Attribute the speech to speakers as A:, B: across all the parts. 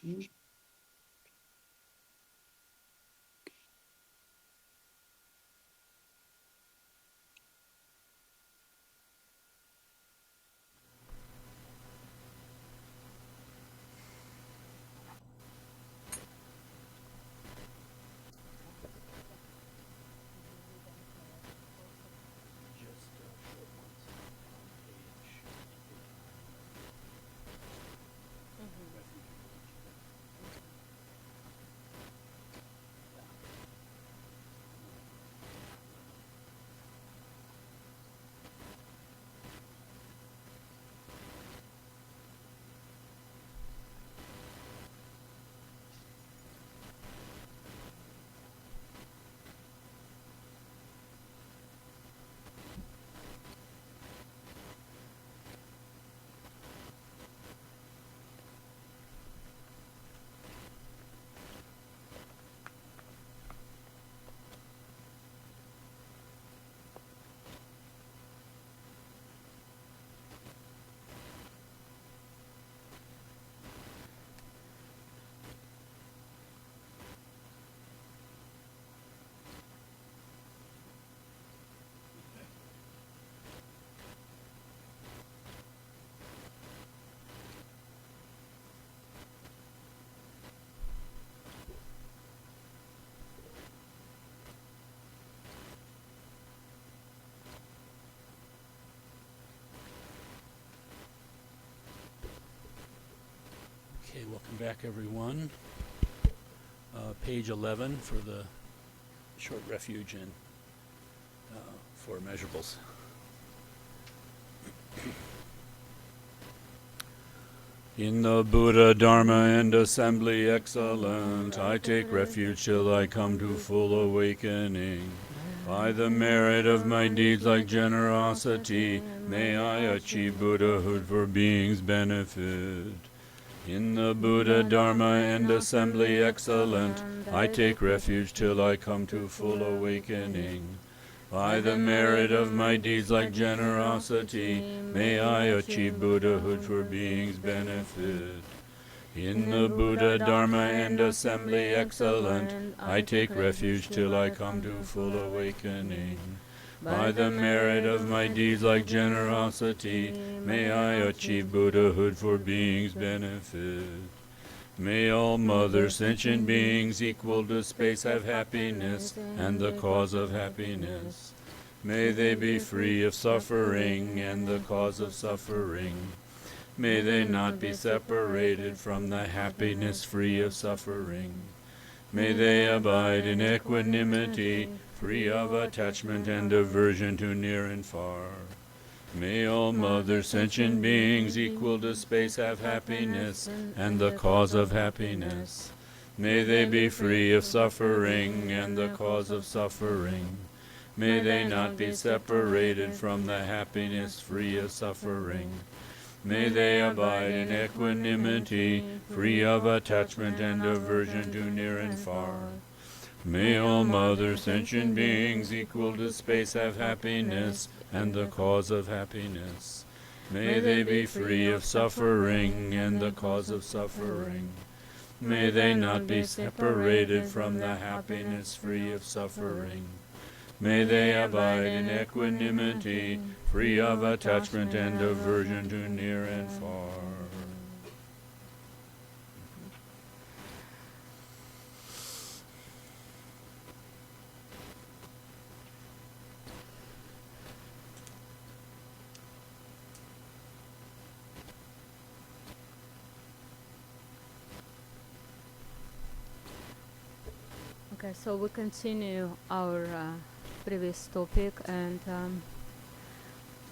A: Okay, welcome back everyone. Page 11 for the short refuge and for measurables. In the Buddha, Dharma, and assembly excellent, I take refuge till I come to full awakening. By the merit of my deeds like generosity, may I achieve Buddhahood for beings' benefit. In the Buddha, Dharma, and assembly excellent, I take refuge till I come to full awakening. By the merit of my deeds like generosity, may I achieve Buddhahood for beings' benefit. In the Buddha, Dharma, and assembly excellent, I take refuge till I come to full awakening. By the merit of my deeds like generosity, may I achieve Buddhahood for beings' benefit. May all mother sentient beings equal to space have happiness and the cause of happiness. May they be free of suffering and the cause of suffering. May they not be separated from the happiness free of suffering. May they abide in equanimity, free of attachment and aversion to near and far. May all mother sentient beings equal to space have happiness and the cause of happiness. May they be free of suffering and the cause of suffering. May they not be separated from the happiness free of suffering. May they abide in equanimity, free of attachment and aversion to near and far. May all mother sentient beings equal to space have happiness and the cause of happiness. May they be free of suffering and the cause of suffering. May they not be separated from the happiness free of suffering. May they abide in equanimity, free of attachment and aversion to near and far.
B: Okay, so we continue our previous topic, and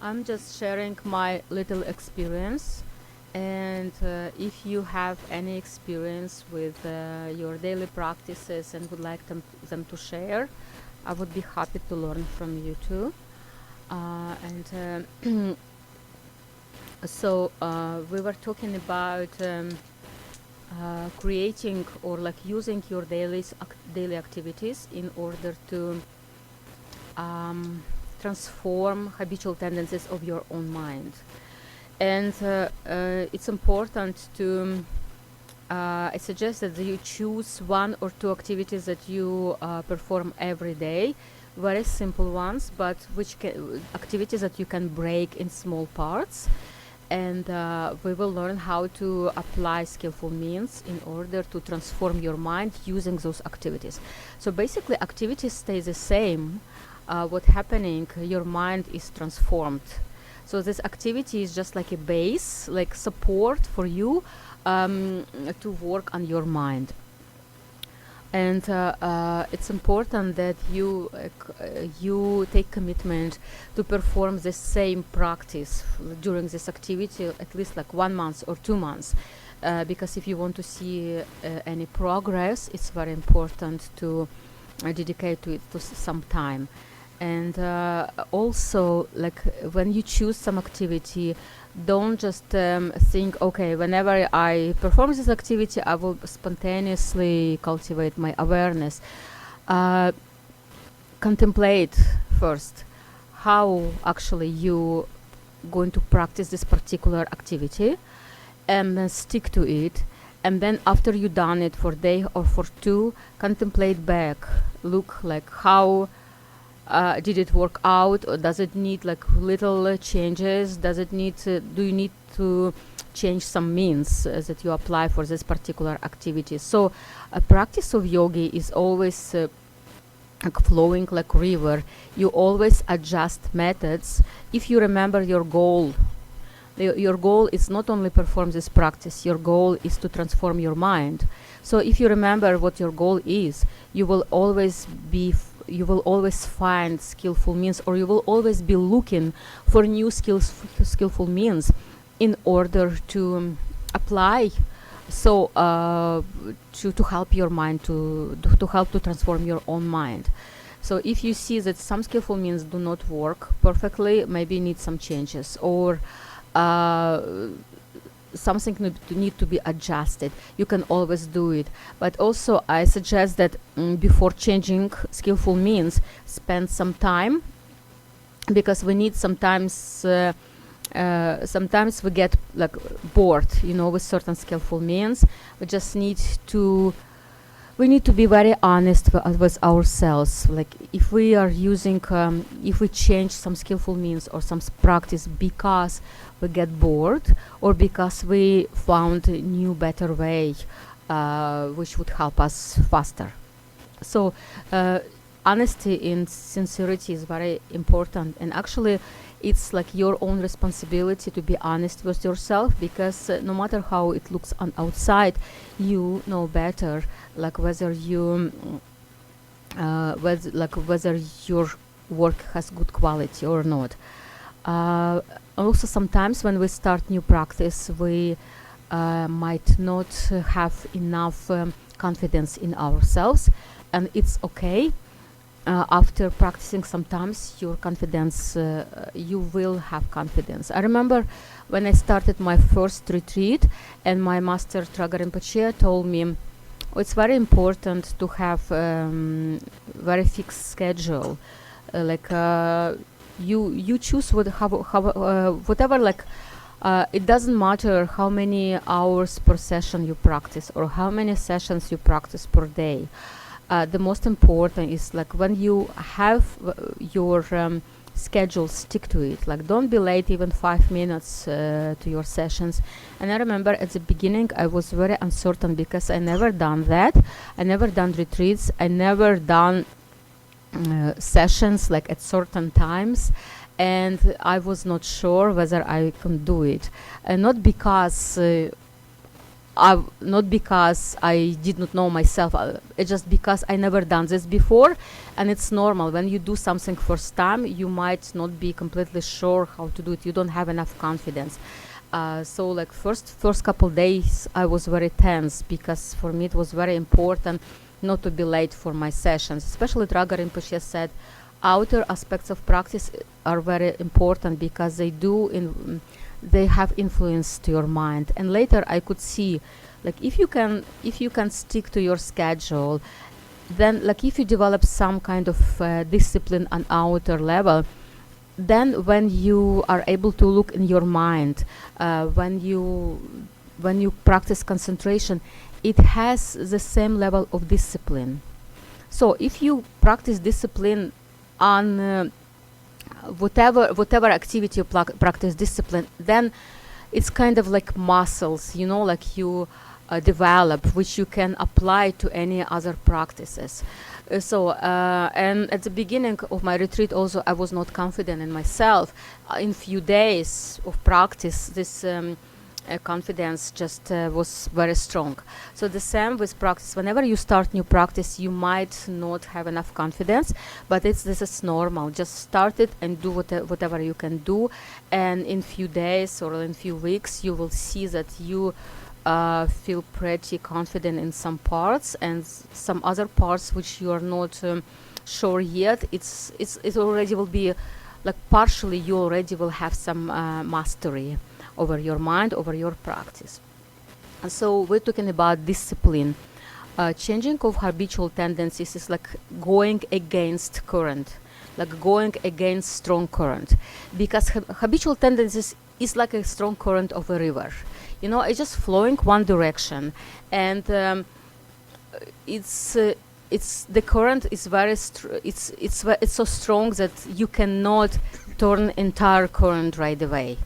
B: I'm just sharing my little experience, and if you have any experience with your daily practices and would like them to share, I would be happy to learn from you too. So we were talking about creating or like using your daily activities in order to transform habitual tendencies of your own mind. And it's important to I suggest that you choose 1 or 2 activities that you perform every day, very simple ones, but activities that you can break in small parts. And we will learn how to apply skillful means in order to transform your mind using those activities. So basically, activities stay the same. What's happening, your mind is transformed. So this activity is just like a base, like support for you to work on your mind. And it's important that you take commitment to perform the same practice during this activity at least like 1 month or 2 months, because if you want to see any progress, it's very important to dedicate to it some time. And also, like when you choose some activity, don't just think, okay, whenever I perform this activity, I will spontaneously cultivate my awareness. Contemplate first how actually you going to practice this particular activity, and then stick to it. And then after you done it for a day or for 2, contemplate back. Look like how did it work out, or does it need like little changes? Does it need do you need to change some means that you apply for this particular activity? So a practice of yoga is always like flowing like river. You always adjust methods if you remember your goal. Your goal is not only perform this practice, your goal is to transform your mind. So if you remember what your goal is, you will always find skillful means, or you will always be looking for new skillful means in order to apply, so to help your mind to help to transform your own mind. So if you see that some skillful means do not work perfectly, maybe you need some changes, or something need to be adjusted, you can always do it. But also I suggest that before changing skillful means, spend some time, because we need sometimes we get like bored, with certain skillful means. We need to be very honest with ourselves. Like if we are using, if we change some skillful means or some practice because we get bored, or because we found a new, better way, which would help us faster. So honesty and sincerity is very important, and actually it's like your own responsibility to be honest with yourself, because no matter how it looks on outside, you know better, like whether whether your work has good quality or not. Also, sometimes when we start new practice, we might not have enough confidence in ourselves, and it's okay. After practicing, sometimes your confidence, you will have confidence. I remember when I started my first retreat, and my master Traga Rinpoche told me, it's very important to have very fixed schedule. You choose whatever, like it doesn't matter how many hours per session you practice, or how many sessions you practice per day. The most important is like when you have your schedule, stick to it. Like don't be late even 5 minutes to your sessions. And I remember at the beginning I was very uncertain, because I never done that. I never done retreats. I never done sessions like at certain times, and I was not sure whether I can do it. And not because I did not know myself, it's just because I never done this before. And it's normal, when you do something first time, you might not be completely sure how to do it. You don't have enough confidence. So like first couple days I was very tense, because for me it was very important not to be late for my sessions. Especially Traga Rinpoche said outer aspects of practice are very important, because they have influence to your mind. And later I could see, like if you can stick to your schedule, then like if you develop some kind of discipline on outer level, then when you are able to look in your mind, when you when you practice concentration, it has the same level of discipline. So if you practice discipline on whatever activity you practice discipline, then it's kind of like muscles, like you develop, which you can apply to any other practices. And at the beginning of my retreat also, I was not confident in myself. In few days of practice, this confidence just was very strong. So the same with practice. Whenever you start new practice, you might not have enough confidence, but this is normal. Just start it and do whatever you can do, and in few days or in few weeks, you will see that you feel pretty confident in some parts, and some other parts which you are not sure yet. It already will be like partially. You already will have some mastery over your mind, over your practice. And so we're talking about discipline. Changing of habitual tendencies is like going against current, like going against strong current, because habitual tendencies is like a strong current of a river. It's just flowing one direction, and it's the current is very it's so strong that you cannot turn entire current right away.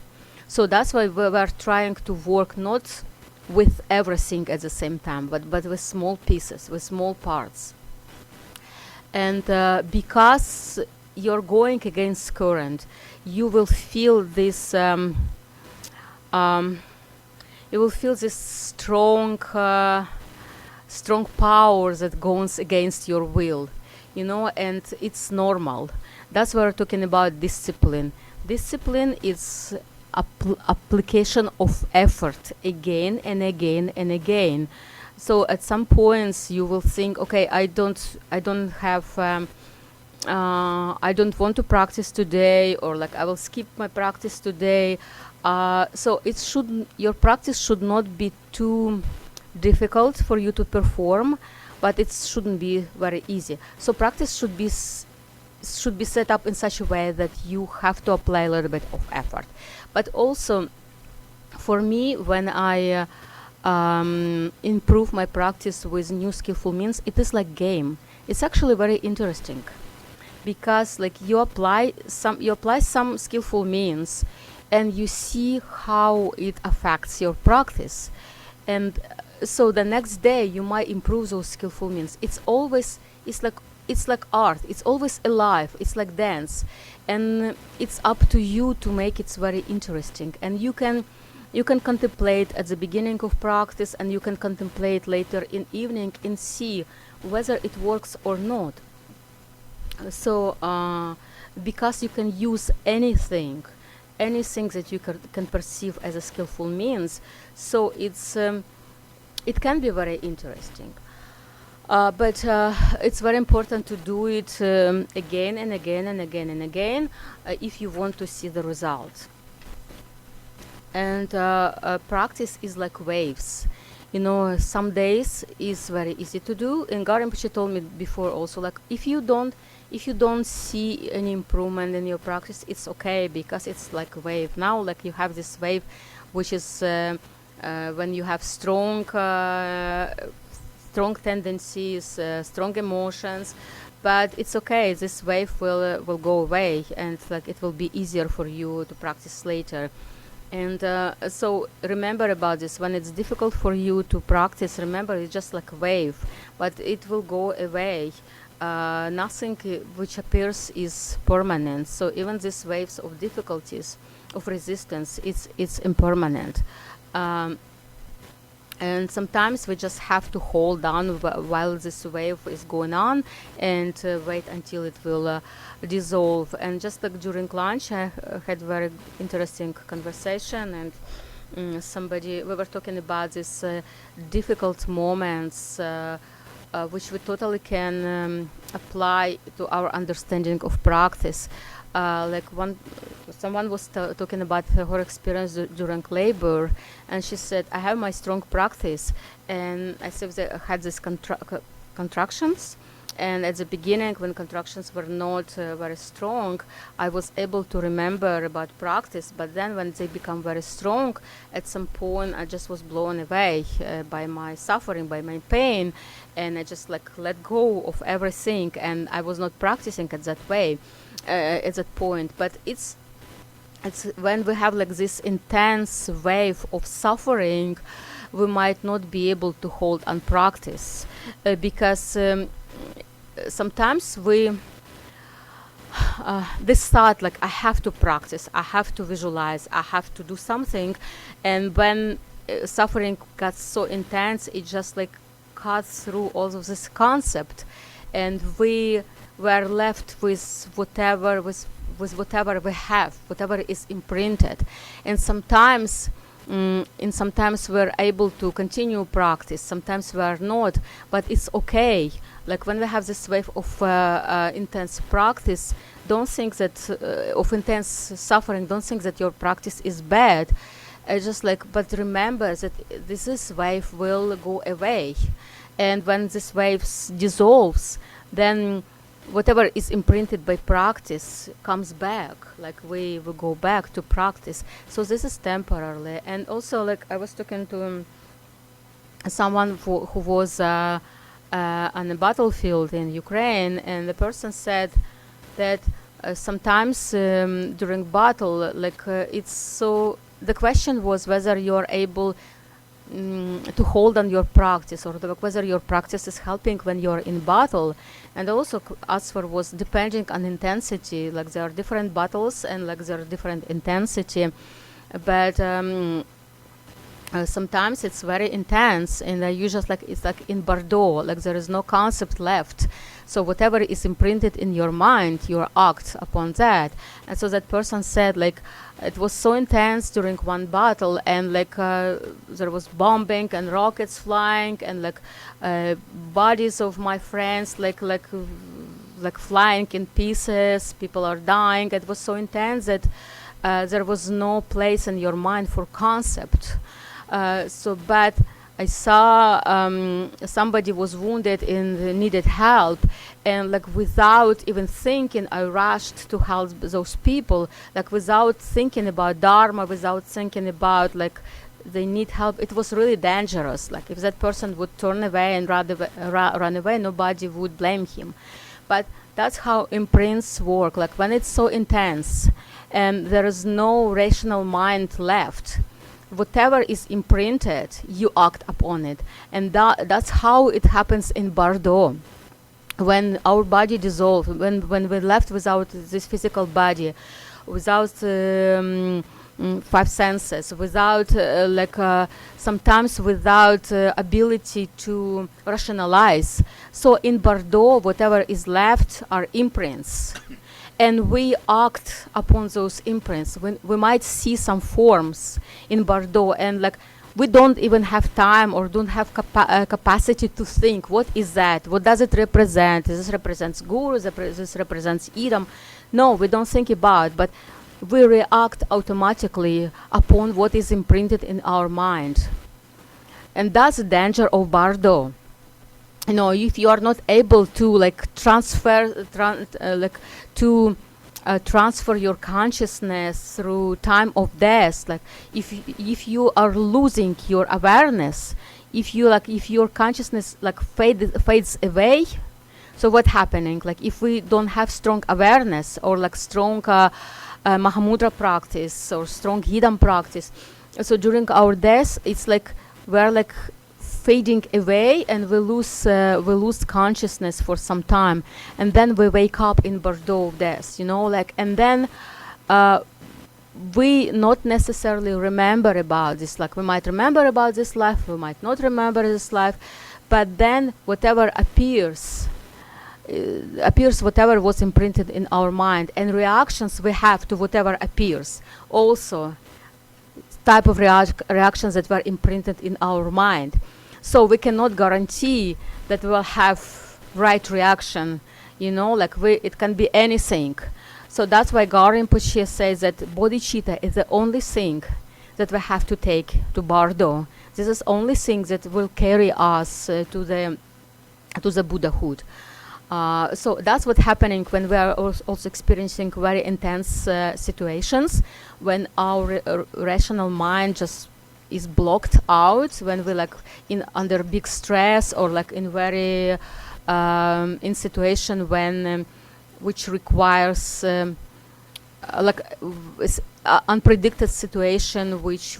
B: So that's why we are trying to work not with everything at the same time, but with small pieces, with small parts. And because you're going against current, you will feel this. You will feel this strong power that goes against your will, and it's normal. That's why we're talking about discipline. Discipline is application of effort again and again and again. So at some points you will think, okay, I don't want to practice today, or like I will skip my practice today. So your practice should not be too difficult for you to perform, but it shouldn't be very easy. So practice should be set up in such a way that you have to apply a little bit of effort. But also, for me, when I improve my practice with new skillful means, it is like game. It's actually very interesting, because like you apply some skillful means, and you see how it affects your practice. And so the next day you might improve those skillful means. It's like art. It's always alive. It's like dance. And it's up to you to make it very interesting. And you can contemplate at the beginning of practice, and you can contemplate later in evening and see whether it works or not. So because you can use anything that you can perceive as a skillful means, so it can be very interesting. But it's very important to do it again and again and again and again if you want to see the result. And practice is like waves. Some days is very easy to do. And Rinpoche told me before also, like if you don't see any improvement in your practice, it's okay, because it's like a wave. Now, like you have this wave, which is when you have strong tendencies, strong emotions, but it's okay. This wave will go away, and like it will be easier for you to practice later. And so remember about this. When it's difficult for you to practice, remember it's just like a wave, but it will go away. Nothing which appears is permanent. So even these waves of difficulties, of resistance, it's impermanent. And sometimes we just have to hold on while this wave is going on, and wait until it will dissolve. And just like during lunch, I had very interesting conversation, and we were talking about these difficult moments which we totally can apply to our understanding of practice. Someone was talking about her experience during labor, and she said, I have my strong practice, and I said that I had these contractions, And at the beginning, when contractions were not very strong, I was able to remember about practice. But then when they become very strong, at some point I just was blown away by my suffering, by my pain. And I just like let go of everything. And I was not practicing at that way, at that point. But it's when we have like this intense wave of suffering, we might not be able to hold on practice because sometimes we this thought like I have to practice, I have to visualize, I have to do something, and when suffering got so intense, it just like cuts through all of this concept, and we were left with whatever whatever we have, whatever is imprinted, and sometimes we're able to continue practice, sometimes we are not, but it's okay. Like when we have this wave of intense practice, don't think that of intense suffering, don't think that your practice is bad. Just like, but remember that this wave will go away, and when this wave dissolves, then whatever is imprinted by practice comes back. Like we will go back to practice. So this is temporarily. And also, like I was talking to someone who was on a battlefield in Ukraine, and the person said that sometimes during battle, like it's so. The question was whether you're able to hold on your practice, or whether your practice is helping when you're in battle. And also answer was depending on intensity. Like there are different battles and like there are different intensity, but sometimes it's very intense, and you just like it's like in Bordeaux, like there is no concept left. So whatever is imprinted in your mind, you act upon that. And so that person said like it was so intense during one battle, and like there was bombing and rockets flying, and like bodies of my friends like flying in pieces, people are dying. It was so intense that there was no place in your mind for concept. But I saw somebody was wounded and needed help, and like without even thinking, I rushed to help those people, like without thinking about dharma, without thinking about like they need help. It was really dangerous. Like if that person would turn away and run away, nobody would blame him. But that's how imprints work. Like when it's so intense and there is no rational mind left, whatever is imprinted, you act upon it. And that's how it happens in Bordeaux. When our body dissolves, when we're left without this physical body, without five senses, without sometimes without ability to rationalize. So in Bordeaux, whatever is left are imprints. And we act upon those imprints. When we might see some forms in Bordeaux, and like we don't even have time or don't have capacity to think, what is that? What does it represent? This represents Guru, this represents Idam. No, we don't think about, but we react automatically upon what is imprinted in our mind. And that's the danger of Bordeaux. You know, if you are not able to like transfer your consciousness through time of death, like if you are losing your awareness, if your consciousness like fades away, so what's happening? Like if we don't have strong awareness or like strong Mahamudra practice or strong Hidam practice, so during our death, it's like we're like fading away, and we lose consciousness for some time, and then we wake up in Bordeaux death, you know, like, and then we not necessarily remember about this. Like we might remember about this life, we might not remember this life, but then whatever appears whatever was imprinted in our mind, and reactions we have to whatever appears also type of reactions that were imprinted in our mind. So we cannot guarantee that we will have right reaction, you know, like it can be anything. So that's why Gaur Rinpoche says that bodhicitta is the only thing that we have to take to Bordeaux. This is the only thing that will carry us to the Buddhahood. So that's what's happening when we are also experiencing very intense situations, when our rational mind just is blocked out, when we're like under big stress, or like in very in situation when which requires unpredicted situation, which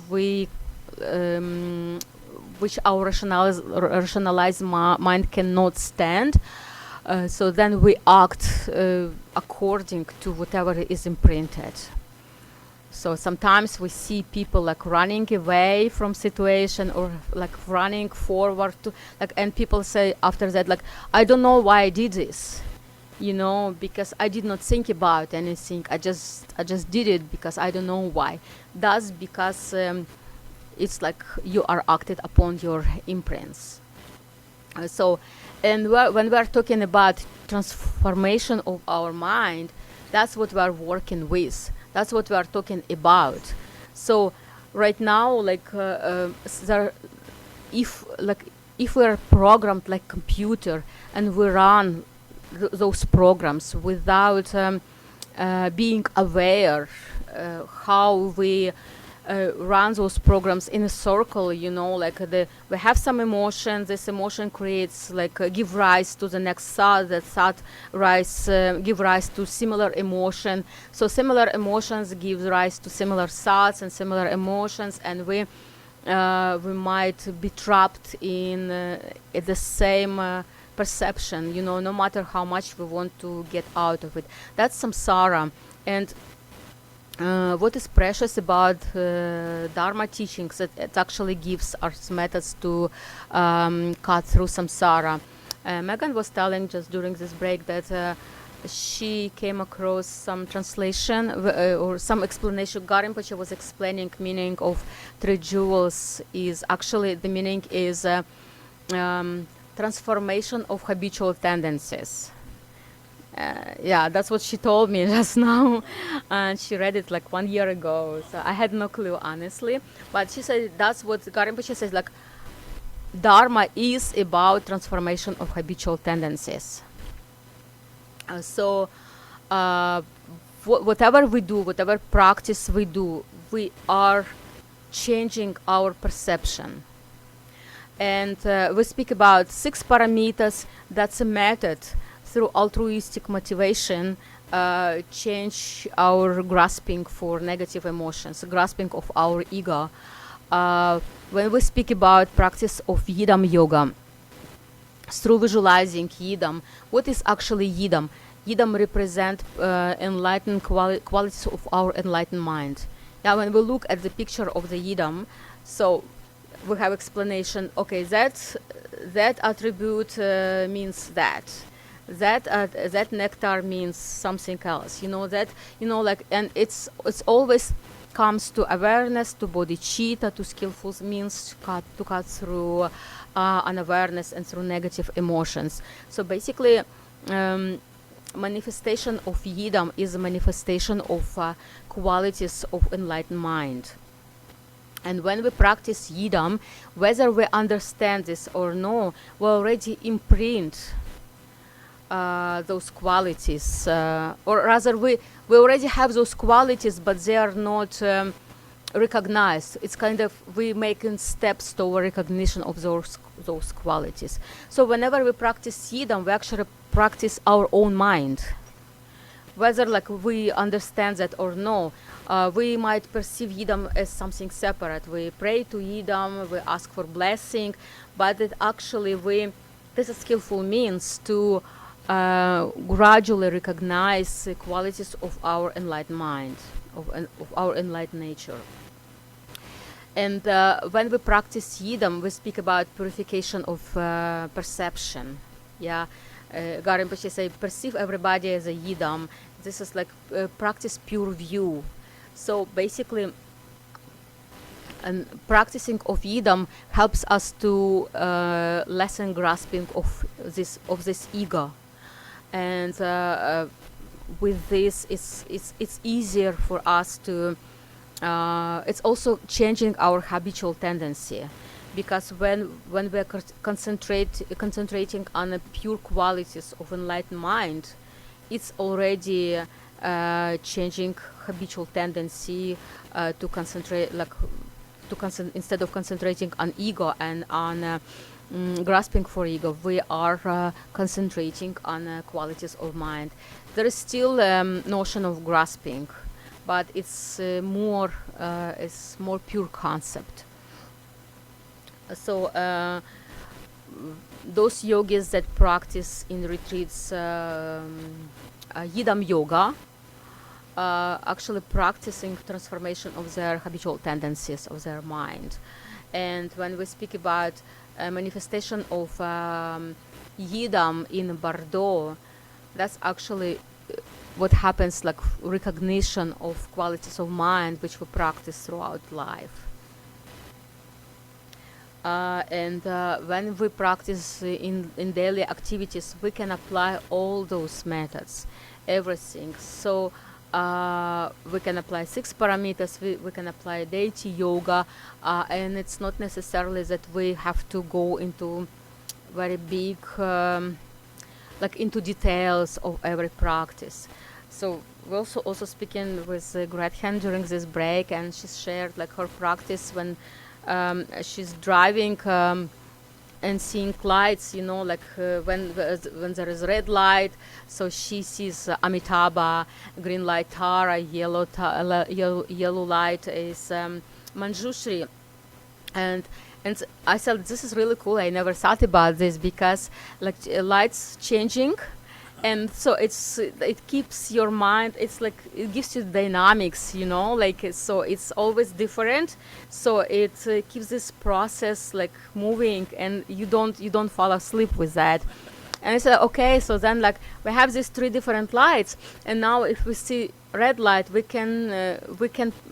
B: our rationalized mind cannot stand. So then we act according to whatever is imprinted. So sometimes we see people like running away from situation, or like running forward to and people say after that, like, I don't know why I did this, because I did not think about anything. I just did it because I don't know why. That's because it's like you are acted upon your imprints. And when we are talking about transformation of our mind, that's what we are working with. That's what we are talking about. So right now, if we are programmed like computer, and we run those programs without being aware how we run those programs in a circle, we have some emotion. This emotion creates give rise to the next thought. That thought give rise to similar emotion. So similar emotions give rise to similar thoughts and similar emotions, and we might be trapped in the same perception. No matter how much we want to get out of it. That's samsara. And what is precious about Dharma teachings, that it actually gives us methods to cut through samsara. Megan was telling just during this break that she came across some translation or some explanation. Garinpoche was explaining meaning of 3 jewels. Is actually the meaning is transformation of habitual tendencies. That's what she told me just now, and she read it 1 year ago, so I had no clue, honestly. But she said that's what Garinpoche says, Dharma is about transformation of habitual tendencies. Whatever we do, whatever practice we do, we are changing our perception. And we speak about 6 parameters. That's a method through altruistic motivation, change our grasping for negative emotions, grasping of our ego. When we speak about practice of yidam yoga, through visualizing yidam, what is actually yidam? Yidam represent enlightened qualities of our enlightened mind. Now, when we look at the picture of the yidam, so we have explanation. Okay, that attribute means that. That nectar means something else. And it's always comes to awareness, to bodhicitta, to skillful means to cut through unawareness and through negative emotions. So basically, manifestation of yidam is a manifestation of qualities of enlightened mind. And when we practice yidam, whether we understand this or no, we already imprint those qualities, or rather we already have those qualities, but they are not recognized. It's kind of we making steps toward recognition of those qualities. So whenever we practice yidam, we actually practice our own mind. Whether we understand that or no, we might perceive yidam as something separate. We pray to yidam, we ask for blessing, but it actually this is skillful means to gradually recognize the qualities of our enlightened mind, of our enlightened nature. And when we practice yidam, we speak about purification of perception. Garinpoche say, perceive everybody as a yidam. This is practice pure view. So basically, practicing of yidam helps us to lessen grasping of this ego. And with this, it's easier for us to. It's also changing our habitual tendency, because when we are concentrating on the pure qualities of enlightened mind, it's already changing habitual tendency to concentrate, like instead of concentrating on ego and on grasping for ego, we are concentrating on qualities of mind. There is still notion of grasping, but it's more pure concept. So those yogis that practice in retreats yidam yoga, actually practicing transformation of their habitual tendencies of their mind. And when we speak about manifestation of yidam in Bordeaux, that's actually what happens, like recognition of qualities of mind which we practice throughout life. And when we practice in daily activities, we can apply all those methods, everything. So we can apply 6 parameters, we can apply deity yoga, and it's not necessarily that we have to go into very big, like into details of every practice. So we're also speaking with Gretchen during this break, and she shared like her practice when she's driving and seeing lights, you know, like when there is red light, so she sees Amitabha, green light Tara, yellow light is Manjushri. And I thought this is really cool. I never thought about this because like lights changing, and so it keeps your mind. It's like it gives you dynamics, you know, like so it's always different. So it keeps this process like moving, and you don't fall asleep with that. And I said, okay, so then like we have these 3 different lights, and now if we see red light, we can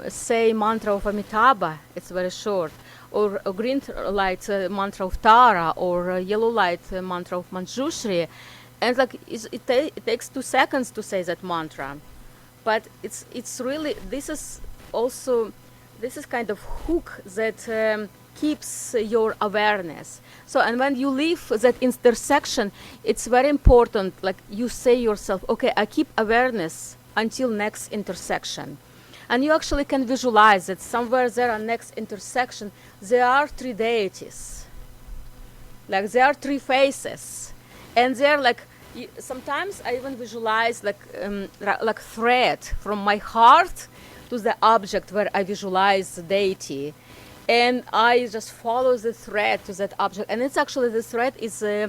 B: say mantra of Amitabha. It's very short. Or a green light mantra of Tara, or a yellow light mantra of Manjushri. And like it takes 2 seconds to say that mantra, but it's really, this is kind of hook that keeps your awareness. So, and when you leave that intersection, it's very important, like you say yourself, okay, I keep awareness until next intersection. And you actually can visualize that somewhere there are next intersection, there are 3 deities. Like there are 3 faces. And they're like, sometimes I even visualize like thread from my heart to the object where I visualize the deity. And I just follow the thread to that object. And it's actually, the thread is a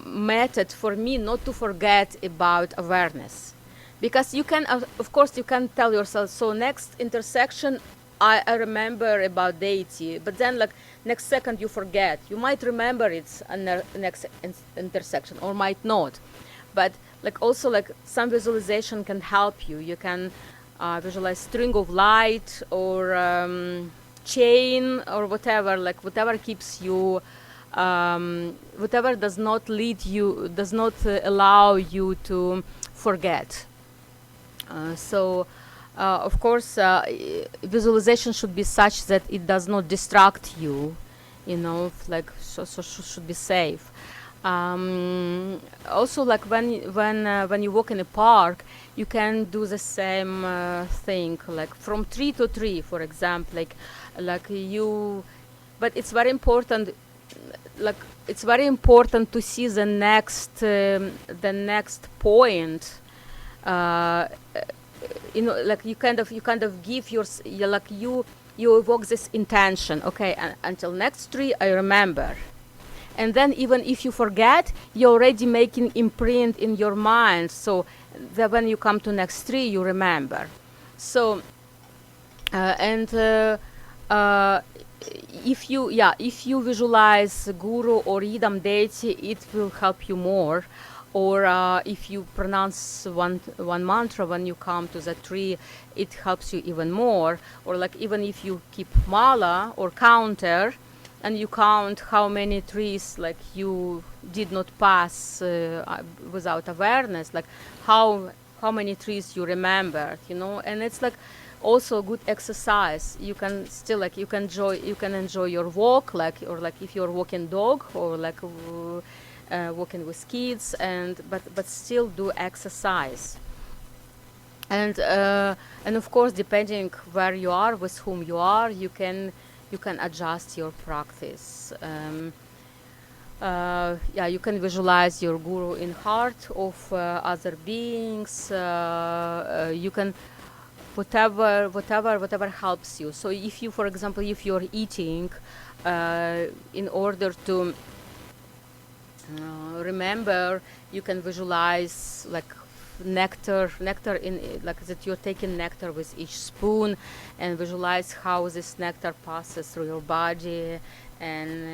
B: method for me not to forget about awareness. Because you can, of course, you can tell yourself, so next intersection, I remember about deity, but then like next second you forget. You might remember it's next intersection or might not. But like also like some visualization can help you. You can visualize string of light or chain or whatever, like whatever keeps you, whatever does not lead you, does not allow you to forget. Of course, visualization should be such that it does not distract you, you know, like so should be safe. Also, like when you walk in a park, you can do the same thing, like from tree to tree, for example, like you. But it's very important, like it's very important to see the next point. You know, like you kind of give like you evoke this intention. Okay, until next tree, I remember. And then even if you forget, you're already making imprint in your mind, so that when you come to next tree, you remember. So, if you visualize guru or yidam deity, it will help you more. Or if you pronounce one mantra when you come to the tree, it helps you even more. Or like even if you keep mala or counter, and you count how many trees like you did not pass without awareness, like how many trees you remembered, you know. And it's like also good exercise. You can still like you can enjoy your walk, like, or like if you're walking dog, or like walking with kids, and but still do exercise. And of course, depending where you are, with whom you are, you can adjust your practice. You can visualize your guru in heart of other beings. You can whatever helps you. So if you, for example, if you're eating, in order to remember, you can visualize like nectar in, like that you're taking nectar with each spoon, and visualize how this nectar passes through your body, and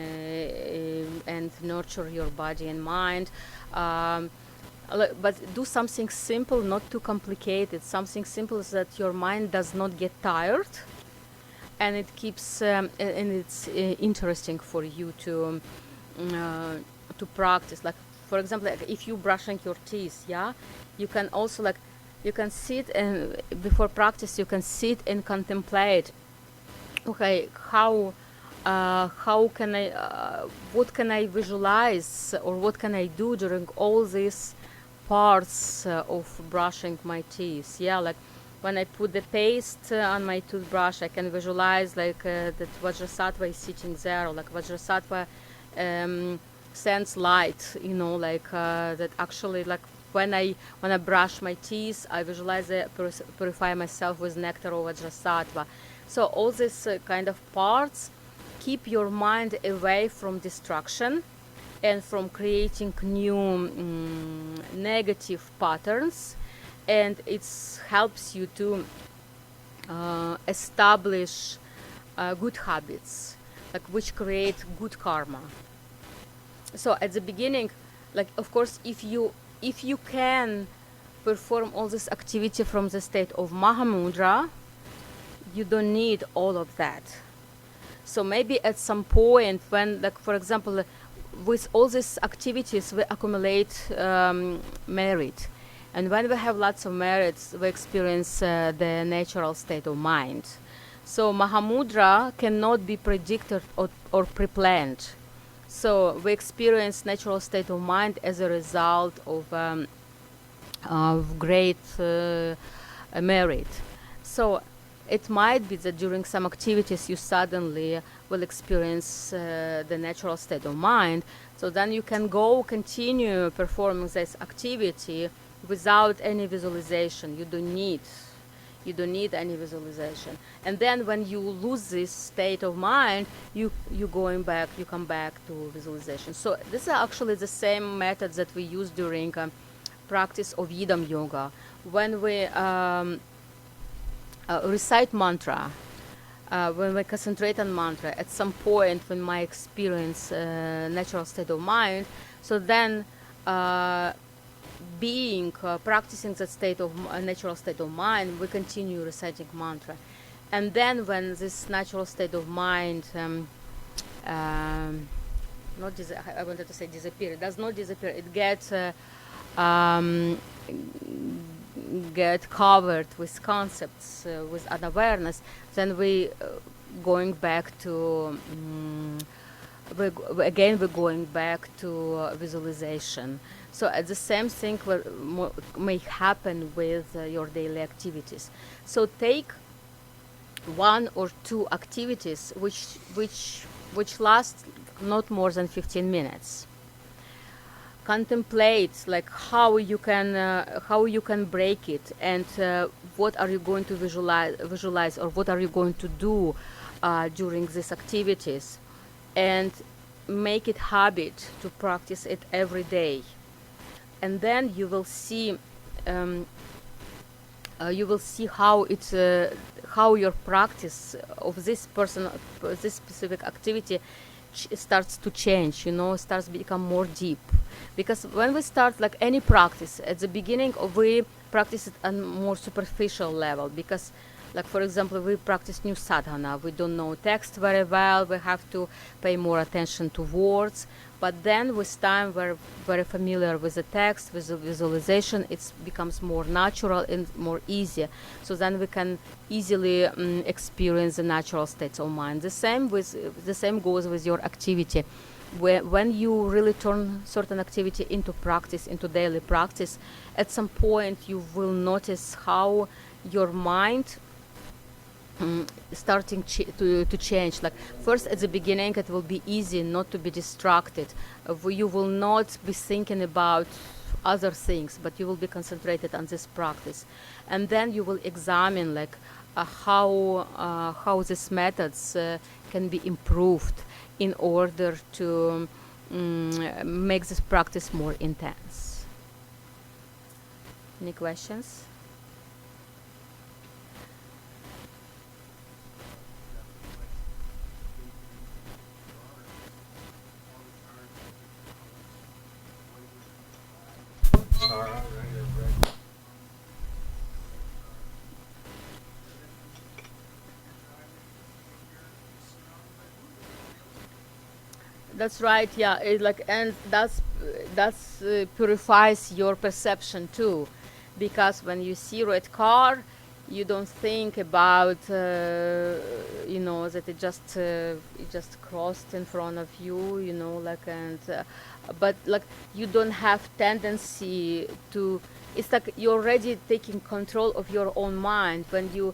B: nurture your body and mind. But do something simple, not too complicated. Something simple so that your mind does not get tired, and it keeps and it's interesting for you to practice. Like, for example, like if you're brushing your teeth, you can also, like, you can sit, and before practice you can sit and contemplate, okay, how can I what can I visualize, or what can I do during all these parts of brushing my teeth. Like when I put the paste on my toothbrush, I can visualize like that Vajrasattva is sitting there, or like Vajrasattva sends light, like that actually, like when I brush my teeth, I visualize purify myself with nectar of Vajrasattva. So all these kind of parts keep your mind away from distraction and from creating new negative patterns, and it helps you to establish good habits, like which create good karma. So at the beginning, like, of course, if you can perform all this activity from the state of Mahamudra, you don't need all of that. So maybe at some point when, like, for example, with all these activities we accumulate merit, and when we have lots of merits, we experience the natural state of mind. So Mahamudra cannot be predicted or pre-planned. So we experience natural state of mind as a result of great merit. So it might be that during some activities you suddenly will experience the natural state of mind. So then you can continue performing this activity without any visualization. You don't need any visualization. And then when you lose this state of mind, you come back to visualization. So this is actually the same method that we use during practice of Yidam yoga. When we recite mantra, when we concentrate on mantra, at some point when I experience natural state of mind, so then practicing that state of natural state of mind, we continue reciting mantra. And then when this natural state of mind I wanted to say disappear, it does not disappear, it gets get covered with concepts, with unawareness, then we're going back to visualization. So the same thing may happen with your daily activities. So take one or two activities which last not more than 15 minutes. Contemplate like how you can break it, and what are you going to visualize, or what are you going to do during these activities, and make it habit to practice it every day. And then you will see how your practice of this specific activity starts to change, starts to become more deep. Because when we start like any practice, at the beginning we practice it on more superficial level, because Like for example, we practice new sadhana. We don't know text very well. We have to pay more attention to words. But then with time, we're very familiar with the text, with the visualization. It becomes more natural and more easier. So then we can easily experience the natural states of mind. The same goes with your activity. When you really turn certain activity into practice, into daily practice, at some point you will notice how your mind starting to change. Like first at the beginning it will be easy not to be distracted. You will not be thinking about other things, but you will be concentrated on this practice, and then you will examine like how these methods can be improved in order to make this practice more intense. Any questions? That's right. Yeah, and that's purifies your perception too, because when you see red car, you don't think about that it just crossed in front of you, but like you don't have tendency to. It's like you're already taking control of your own mind when you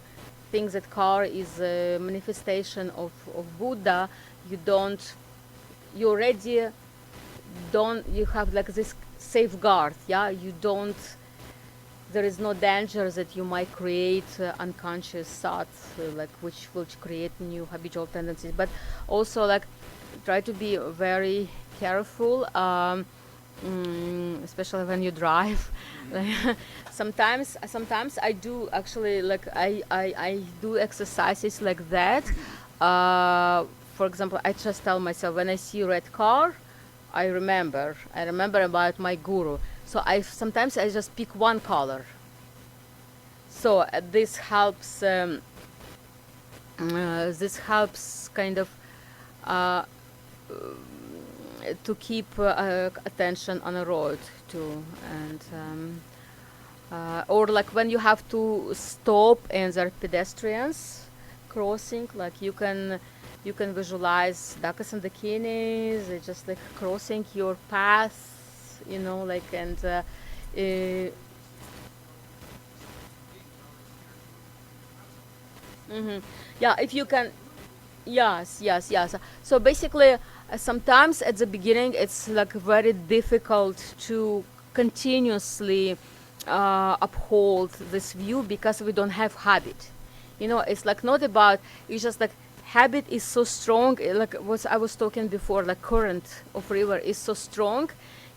B: think that car is a manifestation of Buddha. You already don't, you have like this safeguard, yeah, there is no danger that you might create unconscious thoughts which will create new habitual tendencies. But also like try to be very careful, especially when you drive. sometimes I do actually I do exercises like that. For example, I just tell myself when I see a red car, I remember about my guru. So sometimes I just pick one color. So this helps. This helps kind of to keep attention on the road too, and or like when you have to stop and there are pedestrians crossing, like you can visualize dakas and dakinis, just like crossing your path, yeah, if you can, yes. So basically, sometimes at the beginning it's like very difficult to continuously uphold this view because we don't have habit. It's like not about, it's just like habit is so strong, like what I was talking before, like current of river is so strong.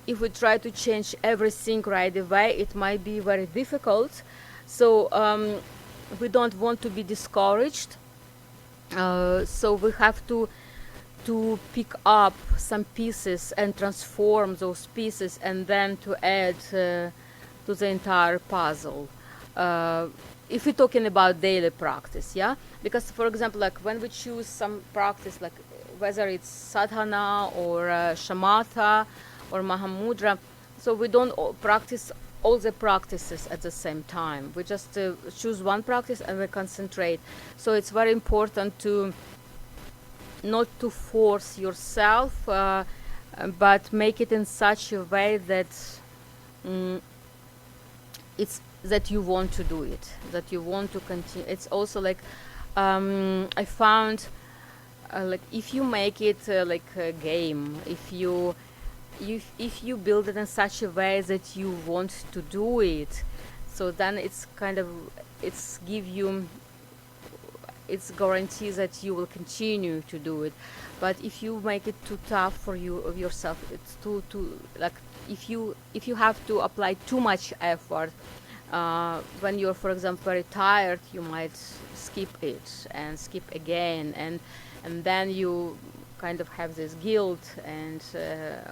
B: If we try to change everything right away, it might be very difficult. So we don't want to be discouraged. So we have to pick up some pieces and transform those pieces and then to add to the entire puzzle. If we're talking about daily practice, yeah? Because, for example, like when we choose some practice, like whether it's sadhana or shamatha or mahamudra, so we don't practice all the practices at the same time. We just choose one practice and we concentrate. So it's very important to not to force yourself, but make it in such a way that it's that you want to do it, that you want to continue. It's also like I found like if you make it like a game, if you build it in such a way that you want to do it, so then it's guarantees that you will continue to do it. But if you make it too tough for you of yourself, it's too like if you have to apply too much effort, when you're, for example, very tired, you might skip it and skip again, and then you kind of have this guilt and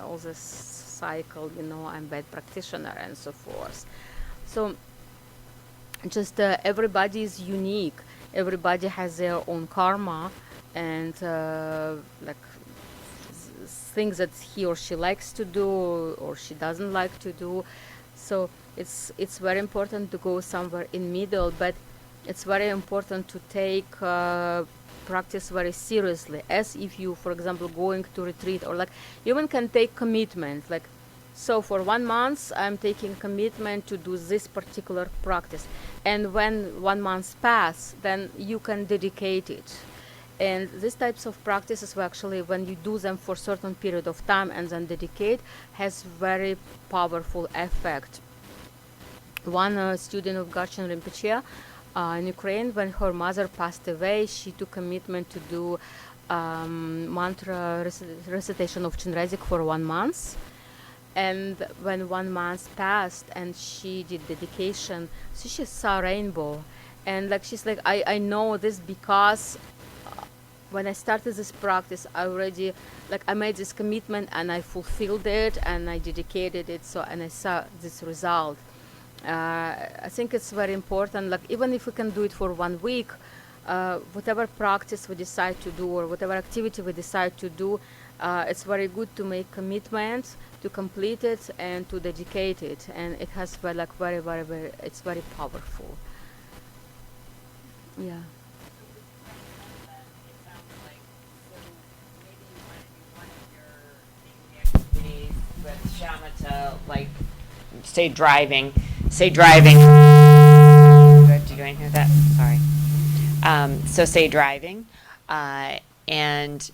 B: all this cycle, I'm bad practitioner and so forth. So just everybody is unique, everybody has their own karma, and things that he or she likes to do or she doesn't like to do. So it's very important to go somewhere in middle, but it's very important to take practice very seriously, as if you, for example, going to retreat, or like even can take commitment, like, so for 1 month I'm taking commitment to do this particular practice, and when 1 month pass, then you can dedicate it. And these types of practices were actually, when you do them for certain period of time and then dedicate, has very powerful effect. One student of Garchen Rinpoche in Ukraine, when her mother passed away, she took commitment to do mantra recitation of Chenrezig for 1 month. And when 1 month passed and she did dedication, so she saw rainbow. And like she's like, I know this because when I started this practice, I already, like, I made this commitment and I fulfilled it and I dedicated it, so, and I saw this result. I think it's very important, like, even if we can do it for 1 week, whatever practice we decide to do or whatever activity we decide to do, it's very good to make commitment to complete it and to dedicate it, and it has very, it's very powerful. Yeah.
C: With shamatha, like say driving. Do I have to do anything with that? Sorry. So say driving, and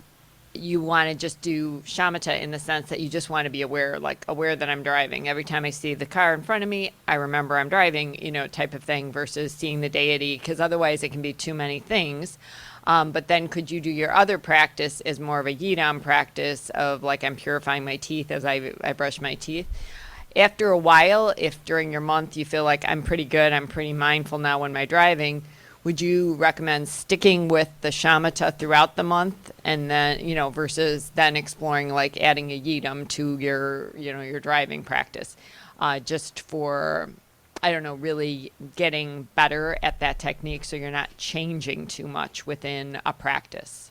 C: you want to just do shamatha in the sense that you just want to be aware that I'm driving. Every time I see the car in front of me, I remember I'm driving, type of thing, versus seeing the deity, because otherwise it can be too many things. But then could you do your other practice as more of a yidam practice of, like, I'm purifying my teeth as I brush my teeth? After a while, if during your month you feel like I'm pretty good, I'm pretty mindful now when I'm driving, would you recommend sticking with the shamatha throughout the month, and then, versus then exploring, like, adding a yidam to your, your driving practice, just for, I don't know, really getting better at that technique so you're not changing too much within a practice?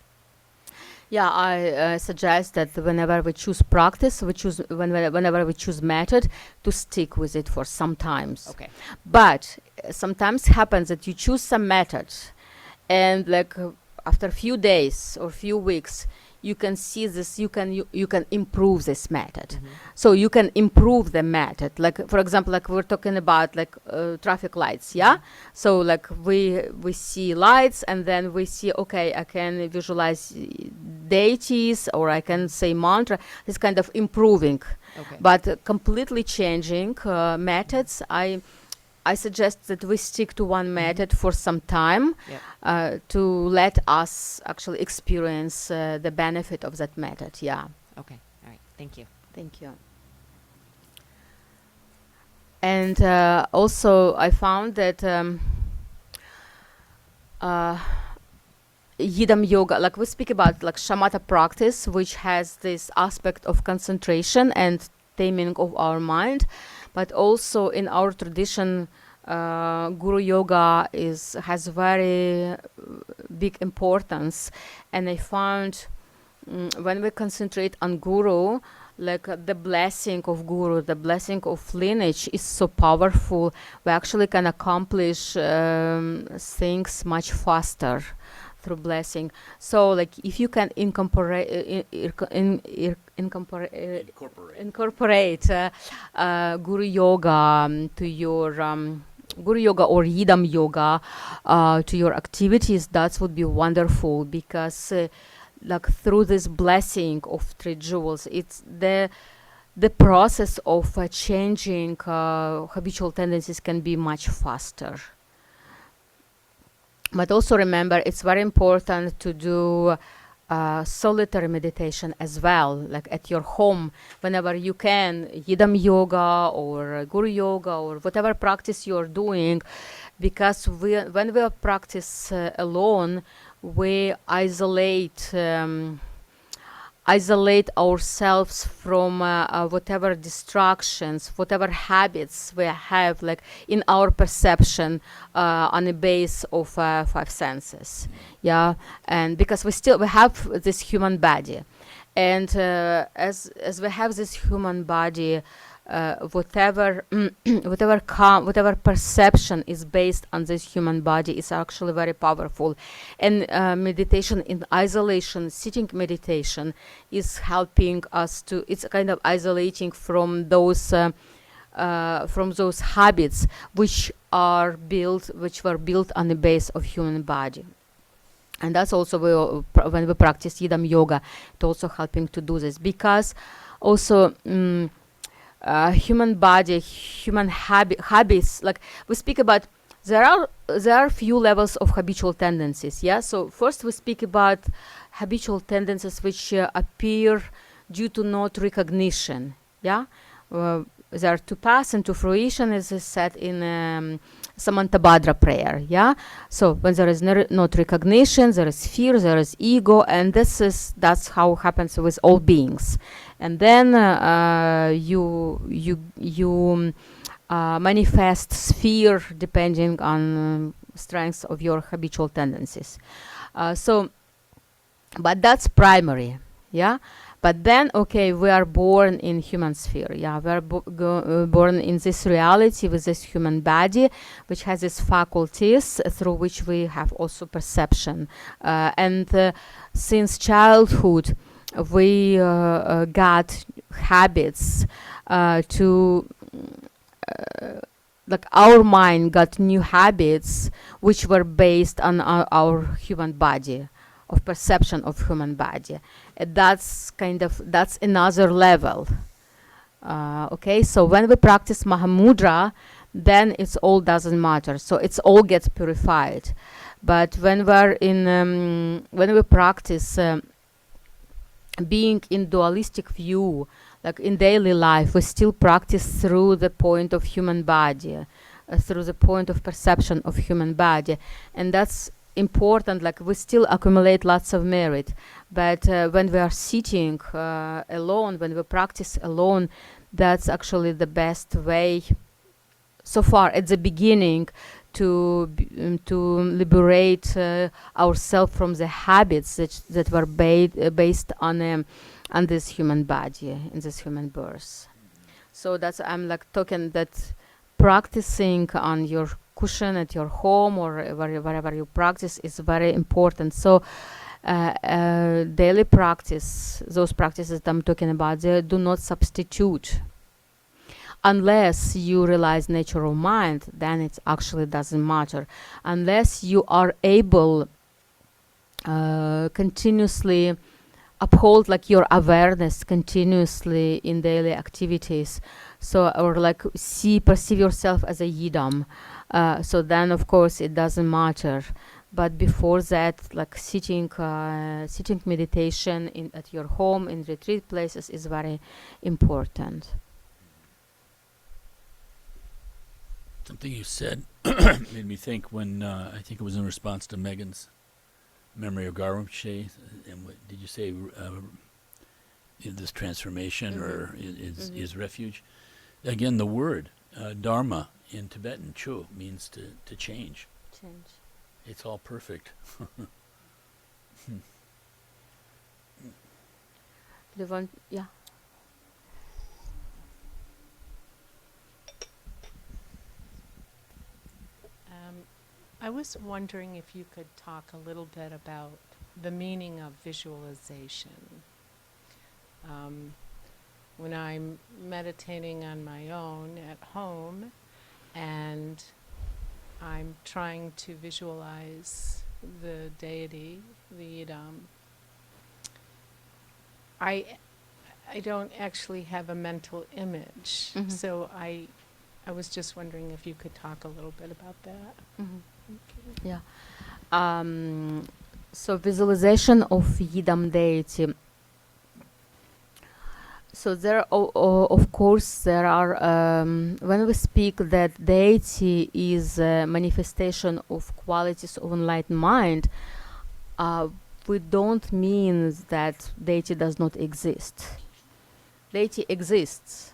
B: Yeah, I suggest that whenever we choose practice, whenever we choose method, to stick with it for some times.
C: Okay.
B: But sometimes happens that you choose some method, and like after a few days or few weeks, you can see this. You can improve this method.
C: Mm-hmm.
B: So you can improve the method. Like, for example, like we're talking about, like, traffic lights. Yeah. So like we see lights, and then we see, okay, I can visualize deities, or I can say mantra. This kind of improving.
C: Okay.
B: But completely changing methods, I suggest that we stick to one method for some time, to let us actually experience the benefit of that method. Yeah.
C: Okay. All right. Thank you.
B: Thank you. And also, I found that Yidam yoga, like we speak about, like shamatha practice, which has this aspect of concentration and taming of our mind, but also in our tradition, Guru yoga has very big importance. And I found when we concentrate on Guru, like the blessing of Guru, the blessing of lineage is so powerful. We actually can accomplish things much faster through blessing. So, like, if you can incorporate Guru yoga to your Guru yoga or Yidam yoga to your activities, that would be wonderful, because like through this blessing of 3 jewels, it's the process of changing habitual tendencies can be much faster. But also remember, it's very important to do solitary meditation as well, like at your home, whenever you can, Yidam yoga or Guru yoga or whatever practice you're doing, because when we practice alone, we isolate isolate ourselves from whatever distractions, whatever habits we have, like in our perception, on the base of five senses. Yeah, and because we have this human body, and as we have this human body, whatever whatever perception is based on this human body is actually very powerful. And meditation in isolation, sitting meditation, is helping us to, it's kind of isolating from those habits which were built on the base of human body. And that's also when we practice Yidam yoga, it's also helping to do this, because also human body, human habits, like we speak about, there are few levels of habitual tendencies. Yeah, so first we speak about habitual tendencies which appear due to not recognition. Yeah, they are to pass into fruition, as is said in Samantabhadra prayer. Yeah, so when there is not recognition, there is fear, there is ego, and that's how it happens with all beings. And then you manifest fear depending on strength of your habitual tendencies. But that's primary. Yeah. But then, okay, we are born in human sphere. Yeah, we are born in this reality with this human body, which has its faculties through which we have also perception. And since childhood, we got habits like our mind got new habits which were based on our human body, of perception of human body. That's another level. Okay, so when we practice Mahamudra, then it's all doesn't matter. So it's all gets purified. But when we practice being in dualistic view, like in daily life, we still practice through the point of human body, through the point of perception of human body, and that's important. Like we still accumulate lots of merit, but when we are sitting alone, when we practice alone, that's actually the best way so far at the beginning to liberate ourselves from the habits that were based on this human body, in this human birth. So that's, I'm like talking that practicing on your cushion at your home or wherever you practice is very important. So daily practice, those practices that I'm talking about, they do not substitute. Unless you realize natural mind, then it actually doesn't matter. Unless you are able continuously uphold like your awareness continuously in daily activities, so, or like perceive yourself as a yidam, so then of course it doesn't matter. But before that, like sitting meditation at your home, in retreat places, is very important.
A: Something you said made me think when I think it was in response to Megan's memory of Garumche. And what did you say? This transformation or is refuge. Again, the word dharma in Tibetan, chu, means to change.
B: Change.
A: It's all perfect.
B: Yeah.
D: I was wondering if you could talk a little bit about the meaning of visualization. When I'm meditating on my own at home and I'm trying to visualize the deity, the Yidam, I don't actually have a mental image.
B: Mhm.
D: So I was just wondering if you could talk a little bit about that.
B: Mhm.
D: Okay.
B: Yeah. So visualization of Yidam deity. So there, of course, there are, when we speak that deity is a manifestation of qualities of enlightened mind, we don't mean that deity does not exist. Deity exists.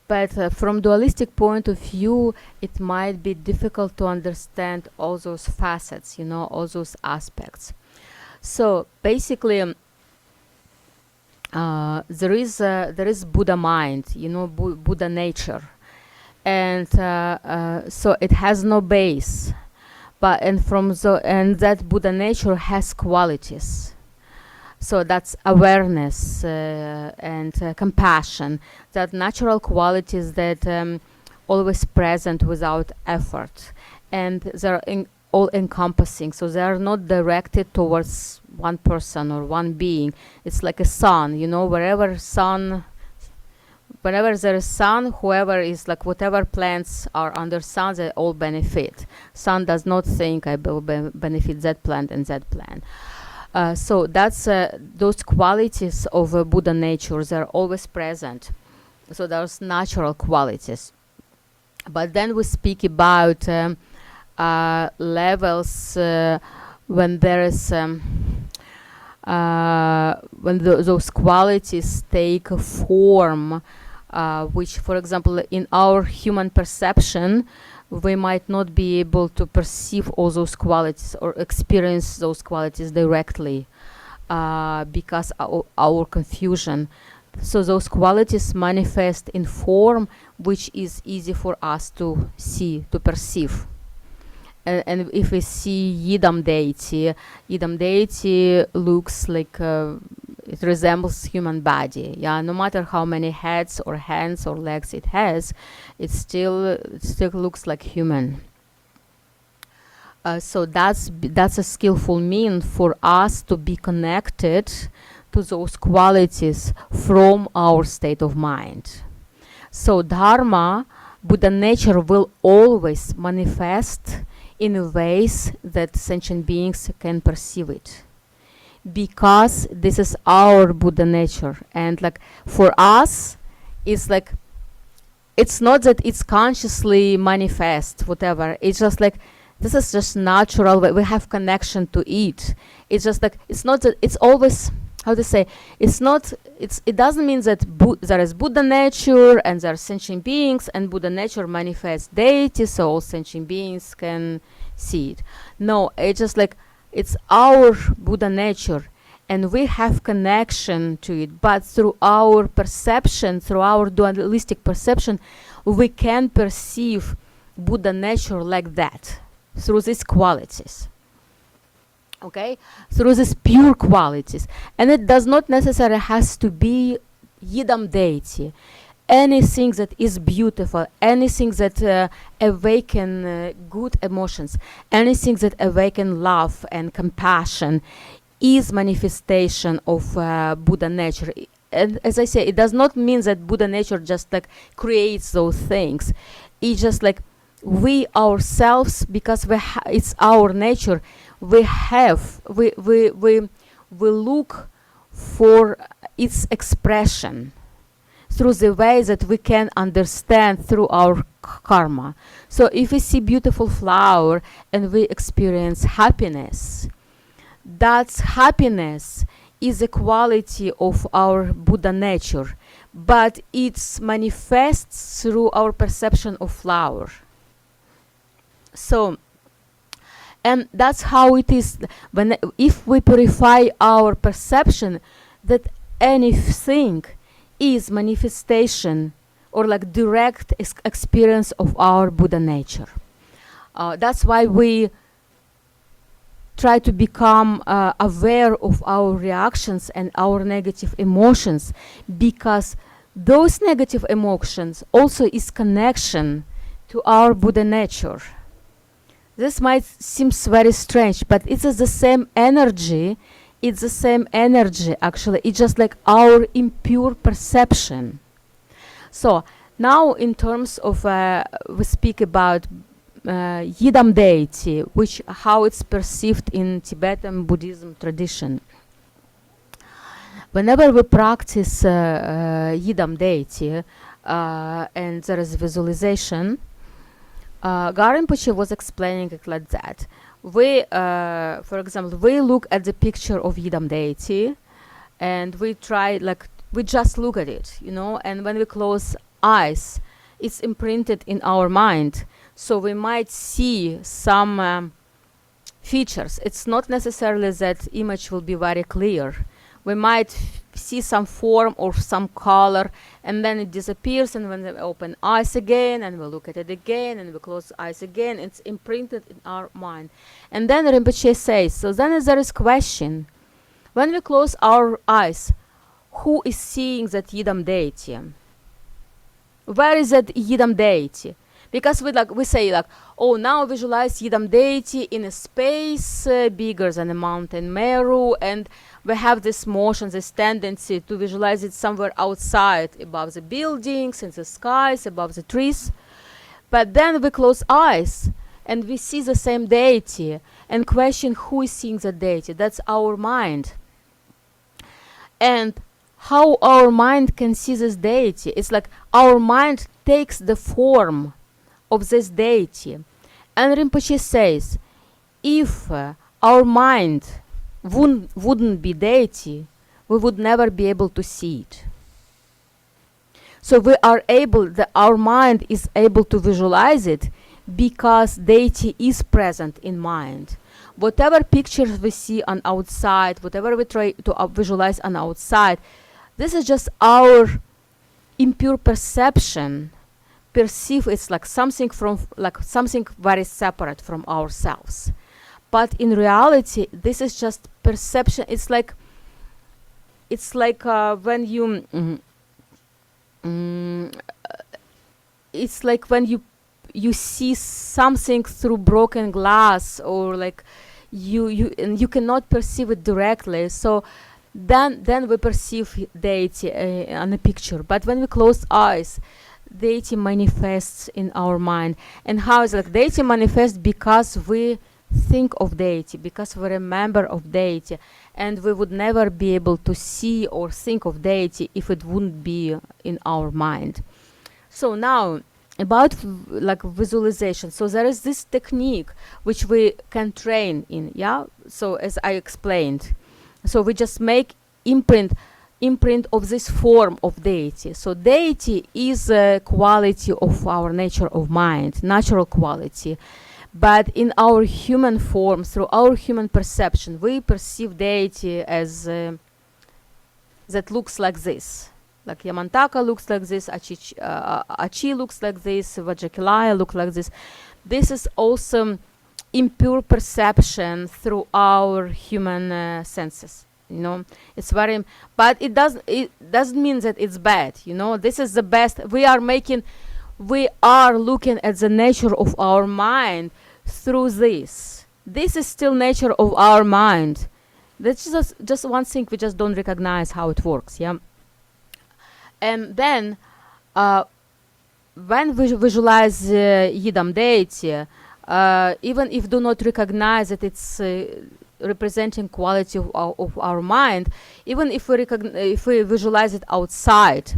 B: But from dualistic point of view, it might be difficult to understand all those facets, all those aspects. So basically, there is Buddha mind, Buddha nature, and so it has no base, and that Buddha nature has qualities. So that's awareness and compassion, that natural qualities that always present without effort, and they're all encompassing. So they are not directed towards one person or one being. It's like a sun, wherever there is sun, whoever is like whatever plants are under sun, they all benefit. Sun does not think I will benefit that plant and that plant. So that's those qualities of Buddha nature. They're always present. So those natural qualities. But then we speak about levels when there is when those qualities take a form, which, for example, in our human perception, we might not be able to perceive all those qualities or experience those qualities directly because our confusion. So those qualities manifest in form which is easy for us to see, to perceive. And if we see Yidam deity looks like it resembles human body. Yeah, no matter how many heads or hands or legs it has, it still looks like human. So that's a skillful mean for us to be connected to those qualities from our state of mind. So Dharma, Buddha nature, will always manifest in ways that sentient beings can perceive it, because this is our Buddha nature. And like for us, it's like, it's not that it's consciously manifest, whatever. It's just like, this is just natural. We have connection to it. It's just like, it's not that it's always, how to say, it doesn't mean that there is Buddha nature and there are sentient beings and Buddha nature manifests deity, so all sentient beings can see it. No, it's just like, it's our Buddha nature and we have connection to it, but through our perception, through our dualistic perception, we can perceive Buddha nature like that, through these qualities. Okay, through these pure qualities. And it does not necessarily has to be Yidam deity. Anything that is beautiful, anything that awaken good emotions, anything that awaken love and compassion is manifestation of Buddha nature. And as I say, it does not mean that Buddha nature just like creates those things. It's just like we ourselves, because it's our nature, we look for its expression through the way that we can understand through our karma. So if we see beautiful flower and we experience happiness, that happiness is a quality of our Buddha nature, but it manifests through our perception of flower. So, and that's how it is if we purify our perception, that anything is manifestation or like direct experience of our Buddha nature. That's why we try to become aware of our reactions and our negative emotions, because those negative emotions also is connection to our Buddha nature. This might seem very strange, but it's the same energy. It's the same energy, actually. It's just like our impure perception. So now in terms of, we speak about Yidam deity, how it's perceived in Tibetan Buddhism tradition. Whenever we practice Yidam deity and there is visualization, Garinpoche was explaining it like that. We, for example, we look at the picture of Yidam deity, and we try, like, we just look at it, you know, and when we close eyes, it's imprinted in our mind. So we might see some features. It's not necessarily that image will be very clear. We might see some form or some color, and then it disappears, and when we open eyes again and we look at it again and we close eyes again, it's imprinted in our mind. And then Rinpoche says, so then there is question, when we close our eyes, who is seeing that Yidam deity? Where is that Yidam deity? Because we say like, oh, now visualize Yidam deity in a space bigger than a mountain Meru, and we have this motion, this tendency to visualize it somewhere outside, above the buildings, in the skies, above the trees. But then we close eyes and we see the same deity and question who is seeing the deity. That's our mind. And how our mind can see this deity, it's like our mind takes the form of this deity. And Rinpoche says, if our mind wouldn't be deity, we would never be able to see it. So we are able, our mind is able to visualize it because deity is present in mind. Whatever pictures we see on outside, whatever we try to visualize on outside, this is just our impure perception. Perceive it's like something something very separate from ourselves. But in reality, this is just perception. It's like when you it's like when you see something through broken glass, or like you cannot perceive it directly. So then we perceive deity on a picture. But when we close eyes, deity manifests in our mind. And how is it like deity manifests? Because we think of deity, because we remember of deity, and we would never be able to see or think of deity if it wouldn't be in our mind. So now about like visualization. So there is this technique which we can train in, yeah. So as I explained, so we just make imprint of this form of deity. So deity is a quality of our nature of mind, natural quality. But in our human form, through our human perception, we perceive deity as that looks like this. Like Yamantaka looks like this, Achi looks like this, Vajakilaya looks like this. This is also impure perception through our human senses. You know, it's very, but it doesn't mean that it's bad. You know, this is the best. We are looking at the nature of our mind through this. This is still nature of our mind. That's just one thing we just don't recognize how it works. Yeah. And then when we visualize Yidam deity, even if do not recognize that it's representing quality of our mind, even if we visualize it outside.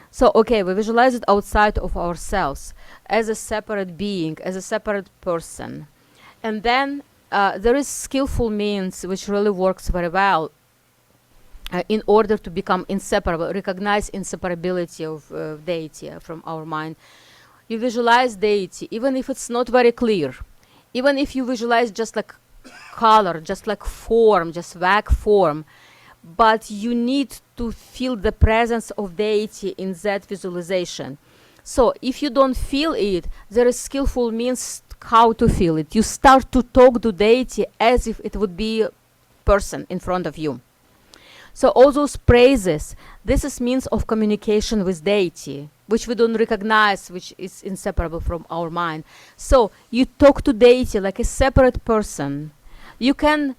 B: So okay, we visualize it outside of ourselves as a separate being, as a separate person. And then there is skillful means which really works very well in order to become inseparable, recognize inseparability of deity from our mind. You visualize deity, even if it's not very clear, even if you visualize just like color, just like form, just vague form, but you need to feel the presence of deity in that visualization. So if you don't feel it, there is skillful means how to feel it. You start to talk to deity as if it would be a person in front of you. So all those praises, this is means of communication with deity, which we don't recognize, which is inseparable from our mind. So you talk to deity like a separate person. You can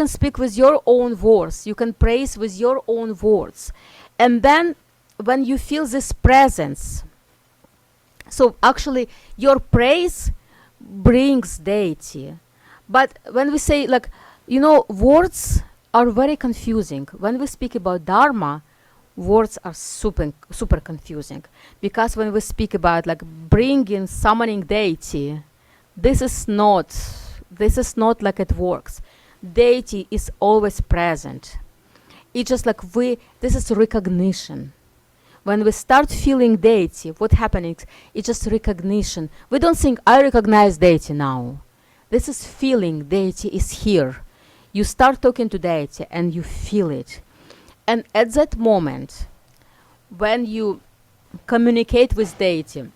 B: speak with your own words. You can praise with your own words. And then when you feel this presence, so actually your praise brings deity. But when we say, like, you know, words are very confusing. When we speak about Dharma, words are super confusing, because when we speak about like bringing, summoning deity, this is not like it works. Deity is always present. It's just like this is recognition. When we start feeling deity, what happening? It's just recognition. We don't think, I recognize deity now. This is feeling deity is here. You start talking to deity and you feel it. And at that moment, when you communicate with deity,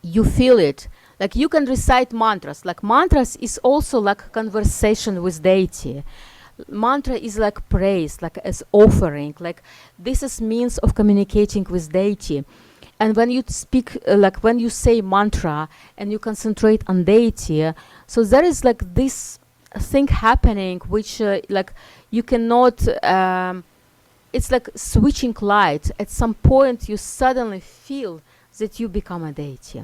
B: you feel it. Like you can recite mantras. Like mantras is also like conversation with deity. Mantra is like praise, like as offering, like this is means of communicating with deity. And when you speak, like when you say mantra and you concentrate on deity, so there is like this thing happening which like you cannot, it's like switching light. At some point you suddenly feel that you become a deity.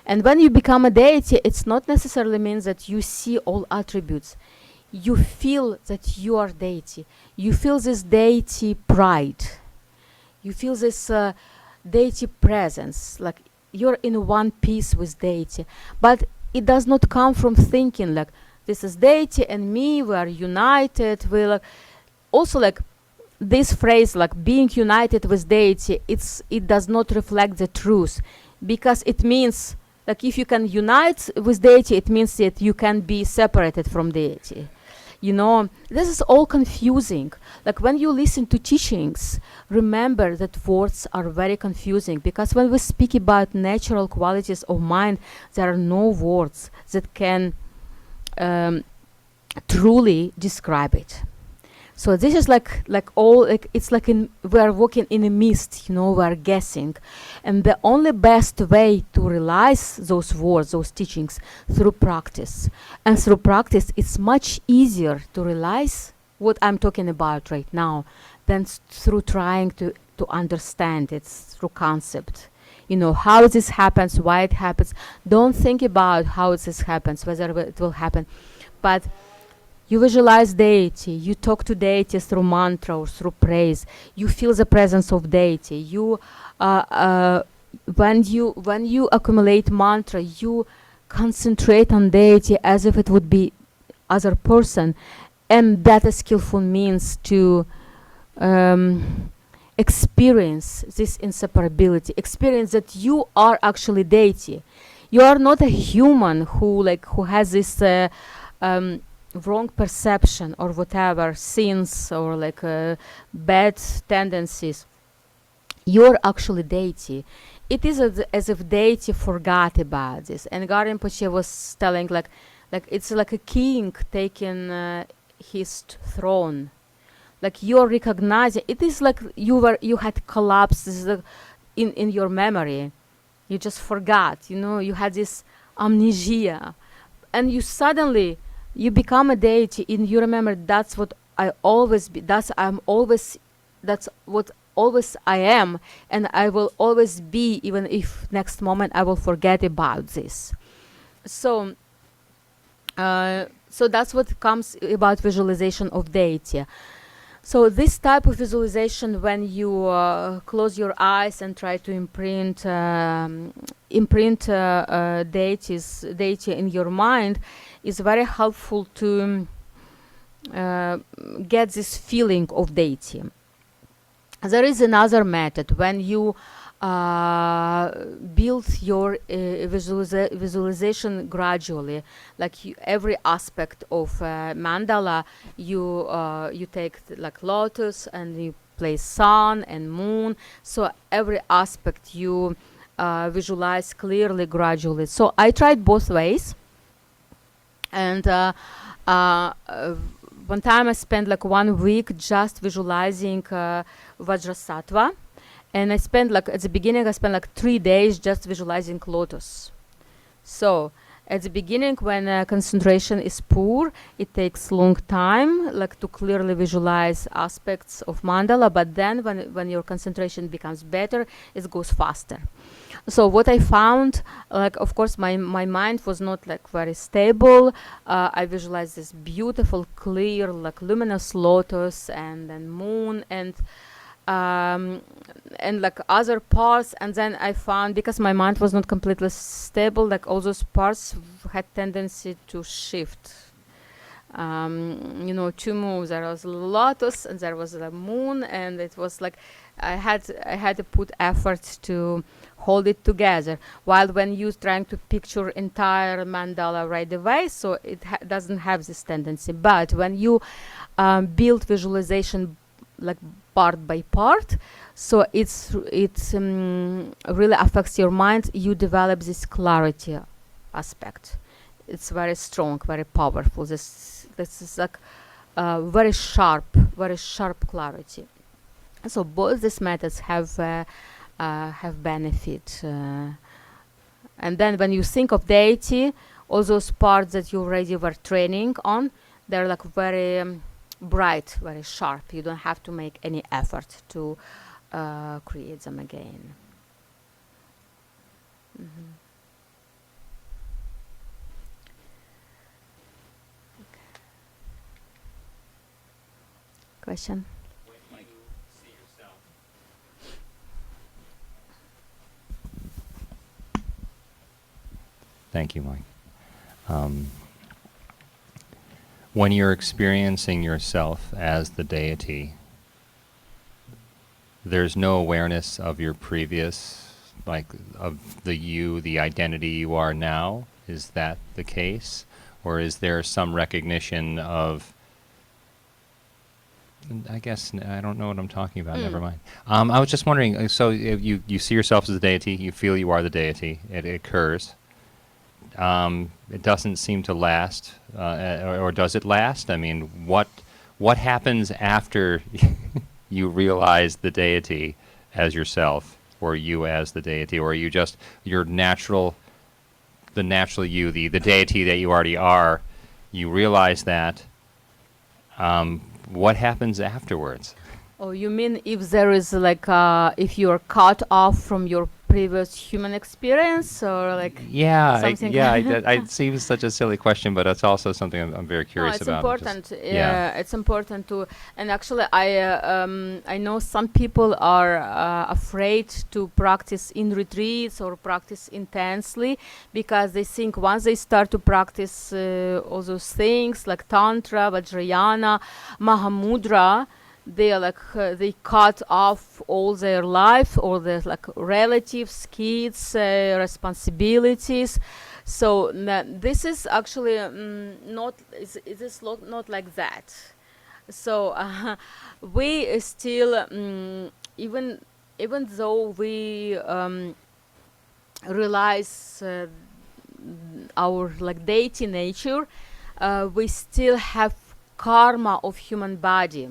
B: And when you become a deity, it's not necessarily means that you see all attributes. You feel that you are deity. You feel this deity pride. You feel this deity presence, like you're in one piece with deity. But it does not come from thinking like this is deity and me, we are united. We like also like this phrase like being united with deity, it does not reflect the truth, because it means like if you can unite with deity, it means that you can be separated from deity. You know, this is all confusing. Like when you listen to teachings, remember that words are very confusing, because when we speak about natural qualities of mind, there are no words that can truly describe it. So this is like all, like it's like we are walking in a mist, you know, we are guessing. And the only best way to realize those words, those teachings, through practice. And through practice, it's much easier to realize what I'm talking about right now than through trying to understand it through concept. You know, how this happens, why it happens. Don't think about how this happens, whether it will happen. But you visualize deity, you talk to deity through mantra or through praise, you feel the presence of deity. You, when you accumulate mantra, you concentrate on deity as if it would be other person, and that is skillful means to experience this inseparability, experience that you are actually deity. You are not a human who has this wrong perception or whatever, sins or like bad tendencies. You're actually deity. It is as if deity forgot about this. And Garinpoche was telling like it's like a king taking his throne. Like you're recognizing, it is like you had collapsed. This is in your memory. You just forgot, you know, you had this amnesia, and you suddenly you become a deity, and you remember that's what I always be. That's what always I am, and I will always be, even if next moment I will forget about this. So that's what comes about visualization of deity. So this type of visualization, when you close your eyes and try to imprint deity in your mind, is very helpful to get this feeling of deity. There is another method when you build your visualization gradually, like every aspect of mandala, you take like lotus and you place sun and moon. So every aspect you visualize clearly, gradually. So I tried both ways, and one time I spent like 1 week just visualizing Vajrasattva. And I spent like, at the beginning, I spent like 3 days just visualizing lotus. So at the beginning, when concentration is poor, it takes long time, like to clearly visualize aspects of mandala. But then when your concentration becomes better, it goes faster. So what I found, like, of course, my mind was not like very stable. I visualized this beautiful, clear, like luminous lotus and then moon, and and like other parts. And then I found, because my mind was not completely stable, like all those parts had tendency to shift. To move. There was Lotus and there was the moon, and it was like I had to put effort to hold it together. While when you trying to picture entire mandala right away, so it doesn't have this tendency. But when you build visualization like part by part, so it's really affects your mind. You develop this clarity aspect. It's very strong, very powerful. This is like very sharp clarity. So both these methods have benefit. And then when you think of deity, all those parts that you already were training on, they're like very bright, very sharp. You don't have to make any effort to create them again. Mm-hmm. Question?
E: When you see yourself, thank you, Mike. When you're experiencing yourself as the deity, there's no awareness of your previous, like of the identity you are now. Is that the case? Or is there some recognition of, I guess I don't know what I'm talking about. Never mind. I was just wondering. So you see yourself as the deity. You feel you are the deity. It occurs. It doesn't seem to last, or does it last? I mean, what happens after you realize the deity as yourself, or you as the deity, or are you just the natural you, the deity that you already are? You realize that. What happens afterwards?
B: Oh, you mean if there is like if you are cut off from your previous human experience, or like something?
E: It seems such a silly question, but it's also something I'm very curious
B: it's
E: about.
B: Important. It's important to. And actually, I know some people are afraid to practice in retreats or practice intensely, because they think once they start to practice all those things like Tantra, Vajrayana, Mahamudra, they are like they cut off all their life, all their like relatives, kids, responsibilities. So this is actually not. It is not like that. So we still, even though we realize our like deity nature, we still have karma of human body.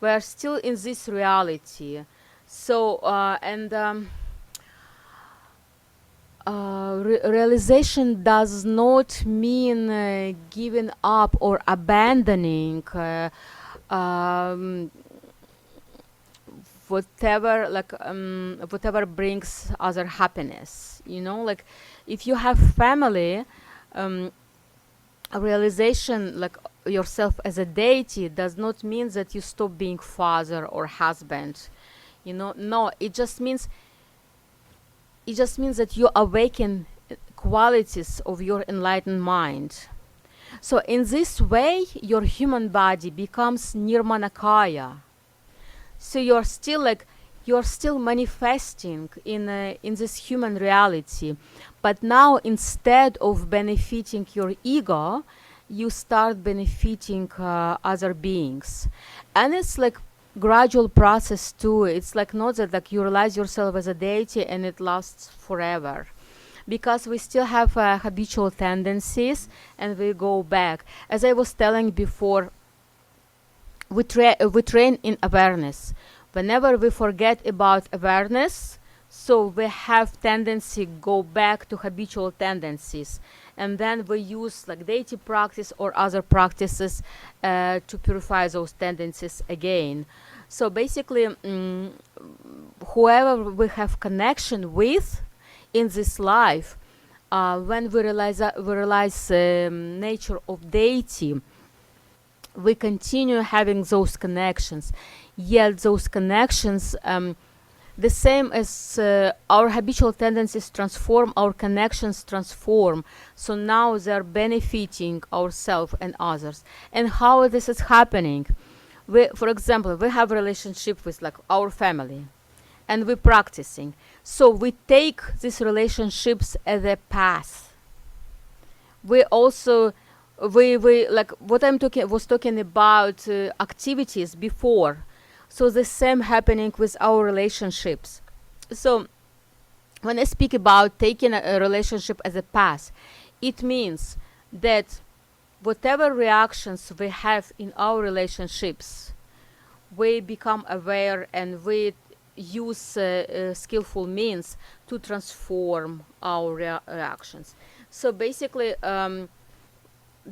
B: We are still in this reality. So realization does not mean giving up or abandoning whatever brings other happiness. Like if you have family, a realization like yourself as a deity does not mean that you stop being father or husband. No, it just means that you awaken qualities of your enlightened mind. So in this way, your human body becomes nirmanakaya. So you're still manifesting in this human reality, but now instead of benefiting your ego, you start benefiting other beings. And it's like gradual process too. It's like not that like you realize yourself as a deity and it lasts forever, because we still have habitual tendencies and we go back. As I was telling before, we train in awareness. Whenever we forget about awareness, so we have tendency go back to habitual tendencies, and then we use like deity practice or other practices to purify those tendencies again. So basically, whoever we have connection with in this life, when we realize nature of deity, we continue having those connections, yet those connections, the same as our habitual tendencies transform, our connections transform. So now they're benefiting ourselves and others. And how this is happening? For example, we have a relationship with like our family, and we're practicing. So we take these relationships as a path. We also we like what was talking about activities before. So the same happening with our relationships. So when I speak about taking a relationship as a path, it means that whatever reactions we have in our relationships, we become aware and we use skillful means to transform our reactions. So basically,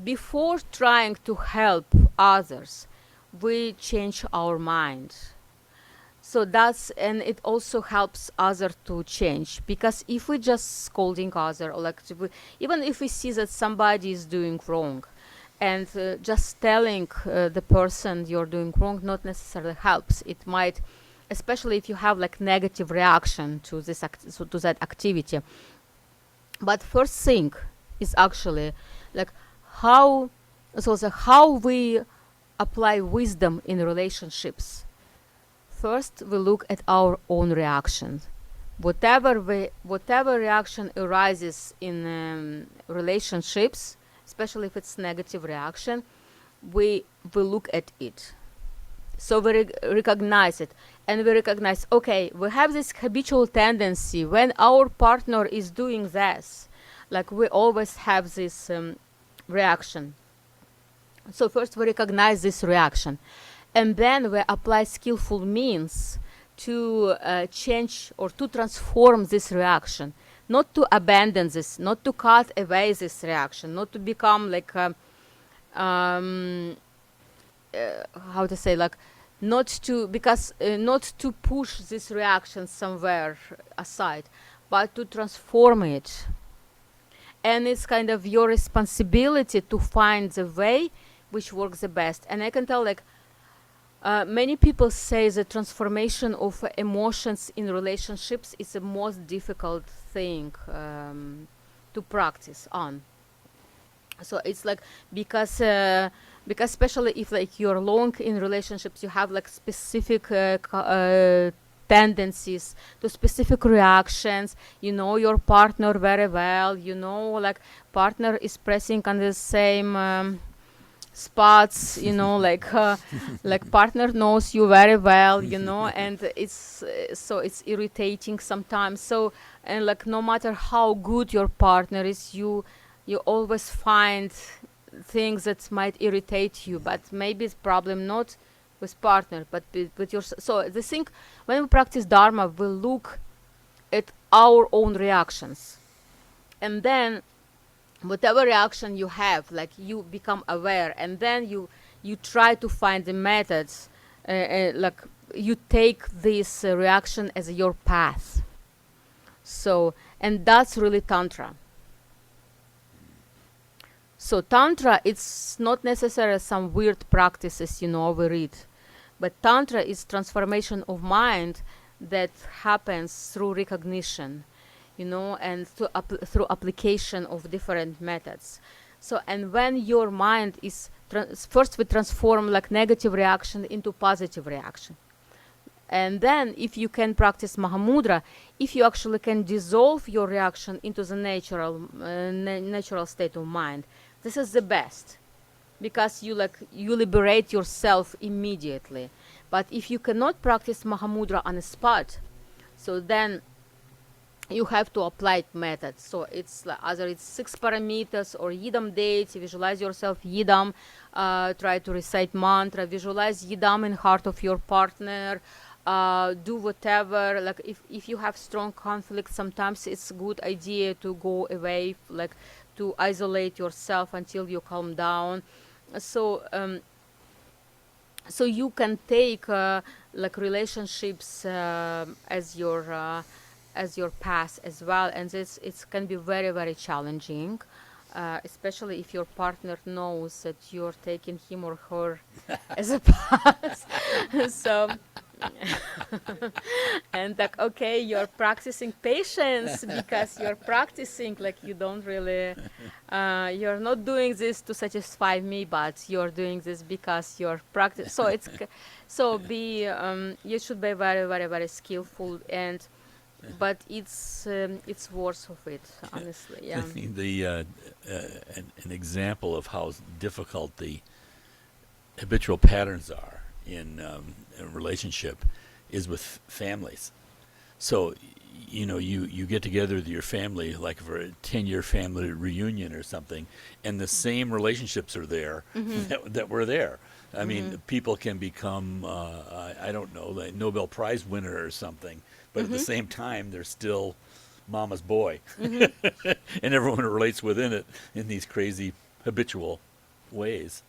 B: before trying to help others, we change our mind. So and it also helps others to change, because if we just scolding other, or like even if we see that somebody is doing wrong, and just telling the person you're doing wrong not necessarily helps. It might, especially if you have like negative reaction to this to that activity. But first thing is actually like how we apply wisdom in relationships. First, we look at our own reactions. Whatever reaction arises in relationships, especially if it's negative reaction, we look at it. So we recognize it, and we recognize, okay, we have this habitual tendency when our partner is doing this, like we always have this reaction. So first we recognize this reaction, and then we apply skillful means to change or to transform this reaction. Not to abandon this, not to cut away this reaction, not to become like, how to say, like, not to push this reaction somewhere aside, but to transform it. And it's kind of your responsibility to find the way which works the best. And I can tell, like, many people say the transformation of emotions in relationships is the most difficult thing to practice on. So it's like, because especially if like you're long in relationships, you have like specific tendencies to specific reactions. You know your partner very well. You know, like, partner is pressing on the same spots, you know, like partner knows you very well, you know, and it's so it's irritating sometimes. So, and like no matter how good your partner is, you always find things that might irritate you, but maybe it's problem not with partner but with your. So the thing, when we practice Dharma, we look at our own reactions, and then whatever reaction you have, like, you become aware, and then you try to find the methods, like you take this reaction as your path. So, and that's really Tantra. So Tantra, it's not necessarily some weird practices, you know, we read, but Tantra is transformation of mind that happens through recognition, you know, and through application of different methods. So, and when your mind is first we transform like negative reaction into positive reaction, and then if you can practice Mahamudra, if you actually can dissolve your reaction into the natural state of mind, this is the best, because you liberate yourself immediately. But if you cannot practice Mahamudra on the spot, so then you have to apply methods. So it's like either it's 6 parameters or Yidam dates. Visualize yourself Yidam. Try to recite mantra. Visualize Yidam in heart of your partner. Do whatever. Like if you have strong conflict, sometimes it's a good idea to go away, like to isolate yourself until you calm down. So so you can take like relationships as your path as well, and it can be very, very challenging. especially if your partner knows that you're taking him or her as a pass. So, and like, okay, you're practicing patience because you're practicing, like, you don't really, you're not doing this to satisfy me, but you're doing this because you're practice. So it's, so be, you should be very, very, very skillful, and but it's worth of it, honestly. Yeah.
A: An example of how difficult the habitual patterns are in a relationship is with families. So, you get together with your family, like for a 10-year family reunion or something, and the same relationships are there that were there. I mean, people can become, I don't know, like Nobel Prize winner or something, but at the same time, they're still mama's boy. And everyone relates within it in these crazy habitual ways.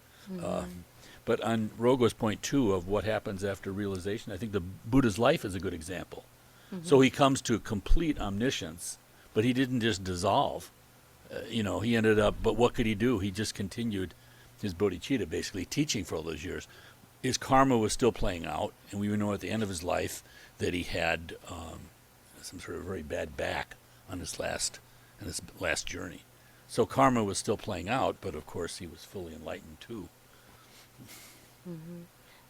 A: But on Rogo's point, too, of what happens after realization, I think the Buddha's life is a good example. So he comes to complete omniscience, but he didn't just dissolve. He ended up, but what could he do? He just continued his bodhicitta, basically teaching for all those years. His karma was still playing out, and we know at the end of his life that he had some sort of very bad back on his last journey. So karma was still playing out, but of course he was fully enlightened too.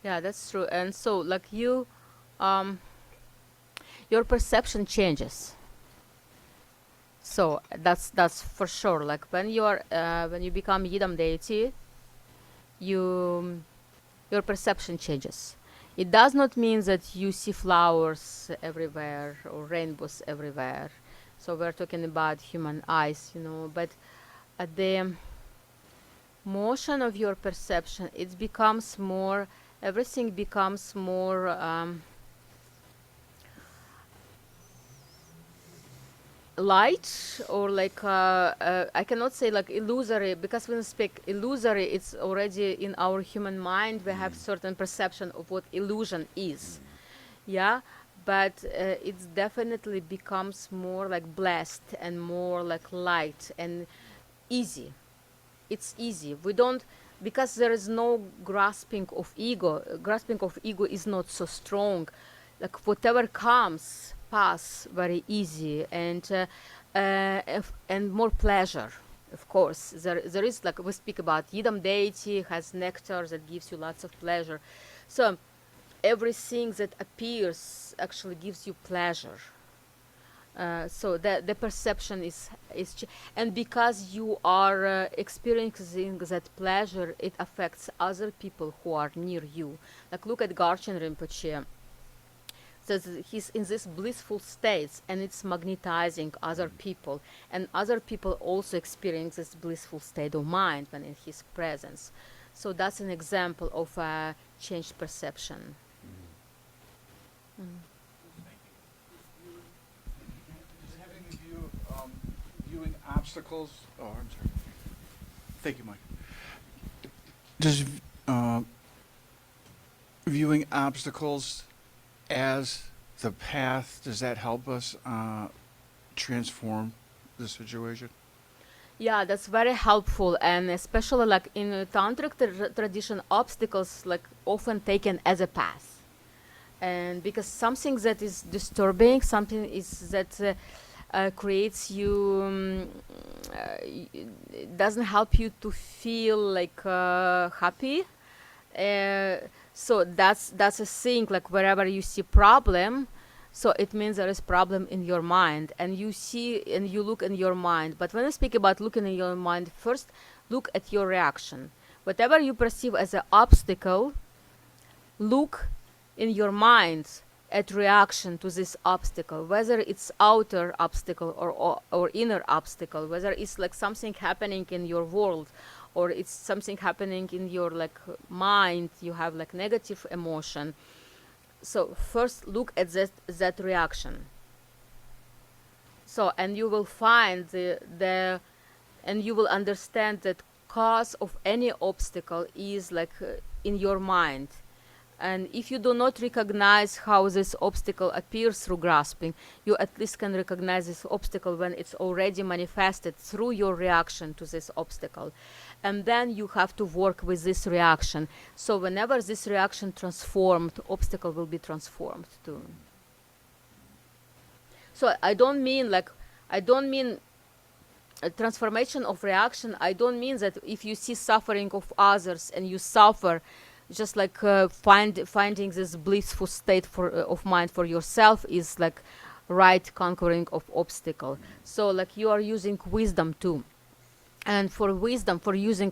B: Yeah, that's true. And so, like, you, your perception changes. So that's for sure. Like when you become Yidam deity, your perception changes. It does not mean that you see flowers everywhere or rainbows everywhere. So we're talking about human eyes, but at the motion of your perception, it becomes more, everything becomes more light, or like I cannot say like illusory, because when we speak illusory, it's already in our human mind. We have certain perception of what illusion is, yeah, but it definitely becomes more like blessed and more like light and easy. It's easy. We don't, because there is no grasping of ego. Grasping of ego is not so strong. Like whatever comes, pass very easy, and more pleasure. Of course, there is, like we speak about Yidam deity has nectar that gives you lots of pleasure. So everything that appears actually gives you pleasure. So the perception is and because you are experiencing that pleasure, it affects other people who are near you. Like look at Garchen Rinpoche. So he's in this blissful states, and it's magnetizing other people, and other people also experience this blissful state of mind when in his presence. So that's an example of a changed perception.
F: Having a view of viewing obstacles. Oh, I'm sorry. Thank you, Mike. Does viewing obstacles as the path, does that help us transform the situation?
B: Yeah, that's very helpful, and especially like in the tantric tradition, obstacles like often taken as a path, and because something that is disturbing, something is that creates you, doesn't help you to feel like happy. So that's a thing. Like wherever you see problem, so it means there is problem in your mind, and you see and you look in your mind. But when I speak about looking in your mind, first look at your reaction. Whatever you perceive as an obstacle, look in your mind at reaction to this obstacle, whether it's outer obstacle or inner obstacle, whether it's like something happening in your world, or it's something happening in your like mind, you have like negative emotion. So first look at that reaction. So, and you will find and you will understand that cause of any obstacle is like in your mind. And if you do not recognize how this obstacle appears through grasping, you at least can recognize this obstacle when it's already manifested through your reaction to this obstacle. And then you have to work with this reaction. So whenever this reaction transformed, obstacle will be transformed too. So I don't mean a transformation of reaction. I don't mean that if you see suffering of others and you suffer, just like finding this blissful state of mind for yourself is like right conquering of obstacle. So like you are using wisdom too. And for wisdom, for using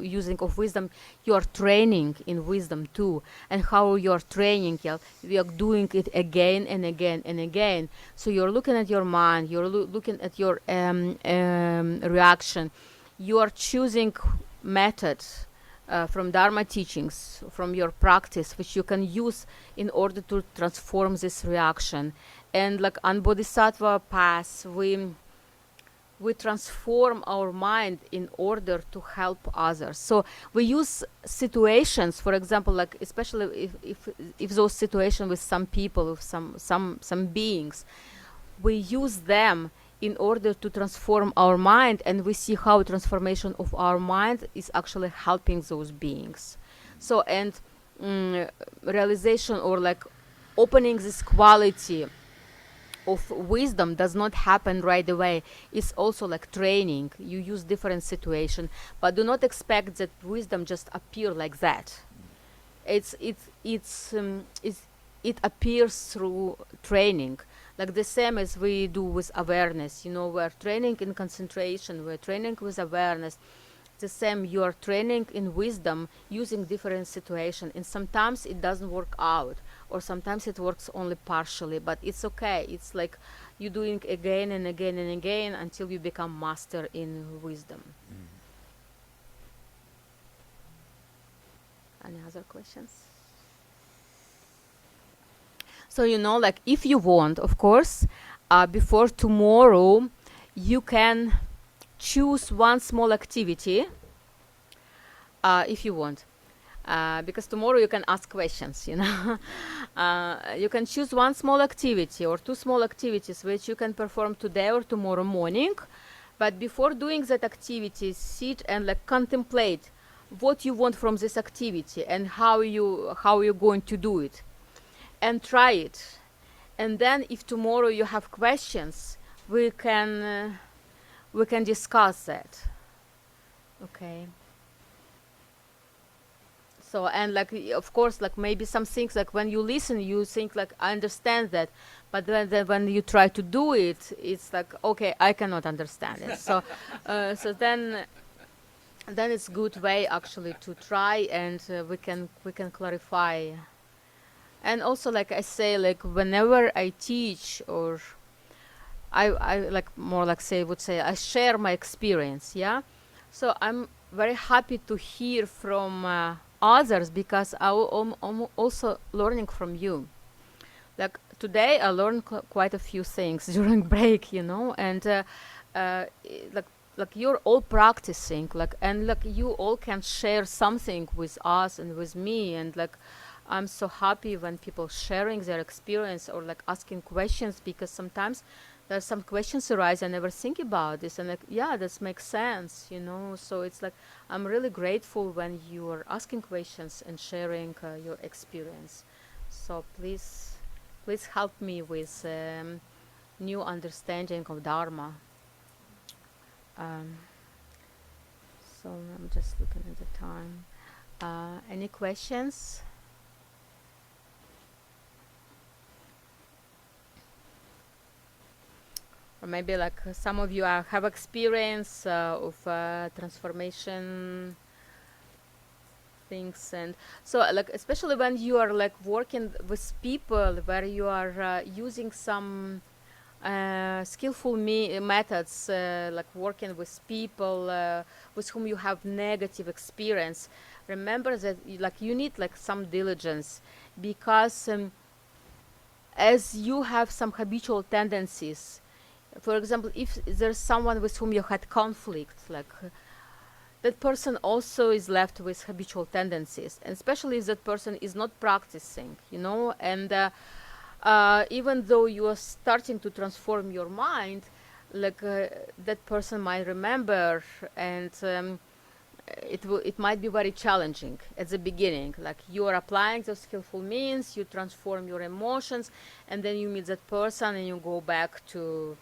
B: using of wisdom, you are training in wisdom too. And how you are training, you are doing it again and again and again. So you're looking at your mind, you're looking at your reaction. You are choosing methods from Dharma teachings, from your practice, which you can use in order to transform this reaction. And like on Bodhisattva path, we transform our mind in order to help others. So we use situations, for example, like especially if those situations with some people, with some beings, we use them in order to transform our mind, and we see how transformation of our mind is actually helping those beings. So and realization or like opening this quality of wisdom does not happen right away. It's also like training. You use different situations, but do not expect that wisdom just appear like that. It appears through training, like the same as we do with awareness. You know, we're training in concentration, we're training with awareness. The same, you are training in wisdom using different situations, and sometimes it doesn't work out, or sometimes it works only partially, but it's okay. It's like you doing again and again and again until you become master in wisdom. Any other questions? So you know, like if you want, of course, before tomorrow, you can choose one small activity if you want. Because tomorrow you can ask questions, you know. You can choose one small activity or two small activities which you can perform today or tomorrow morning. But before doing that activity, sit and like contemplate what you want from this activity and how you're going to do it, and try it. And then if tomorrow you have questions, we can discuss that. Okay. So, and like, of course, like maybe some things, like when you listen, you think like, I understand that. But then when you try to do it, it's like, okay, I cannot understand it. So, so then it's good way actually to try, and we can clarify. And also, like I say, like whenever I teach, or I like more like would say I share my experience, yeah. So I'm very happy to hear from others, because I'm also learning from you. Like today, I learned quite a few things during break, you know, and like you're all practicing, like, and like you all can share something with us and with me, and like I'm so happy when people sharing their experience or like asking questions, because sometimes there's some questions arise, I never think about this, and like, yeah, this makes sense, you know. So it's like I'm really grateful when you are asking questions and sharing your experience. So please help me with new understanding of Dharma. So I'm just looking at the time. Any questions? Or maybe like some of you have experience of transformation things, and so like especially when you are like working with people where you are using some skillful methods, like working with people with whom you have negative experience. Remember that you need like some diligence, because as you have some habitual tendencies. For example, if there's someone with whom you had conflict, like that person also is left with habitual tendencies, and especially if that person is not practicing, and even though you are starting to transform your mind, like that person might remember, and it might be very challenging at the beginning. Like you are applying those skillful means, you transform your emotions, and then you meet that person and you go back to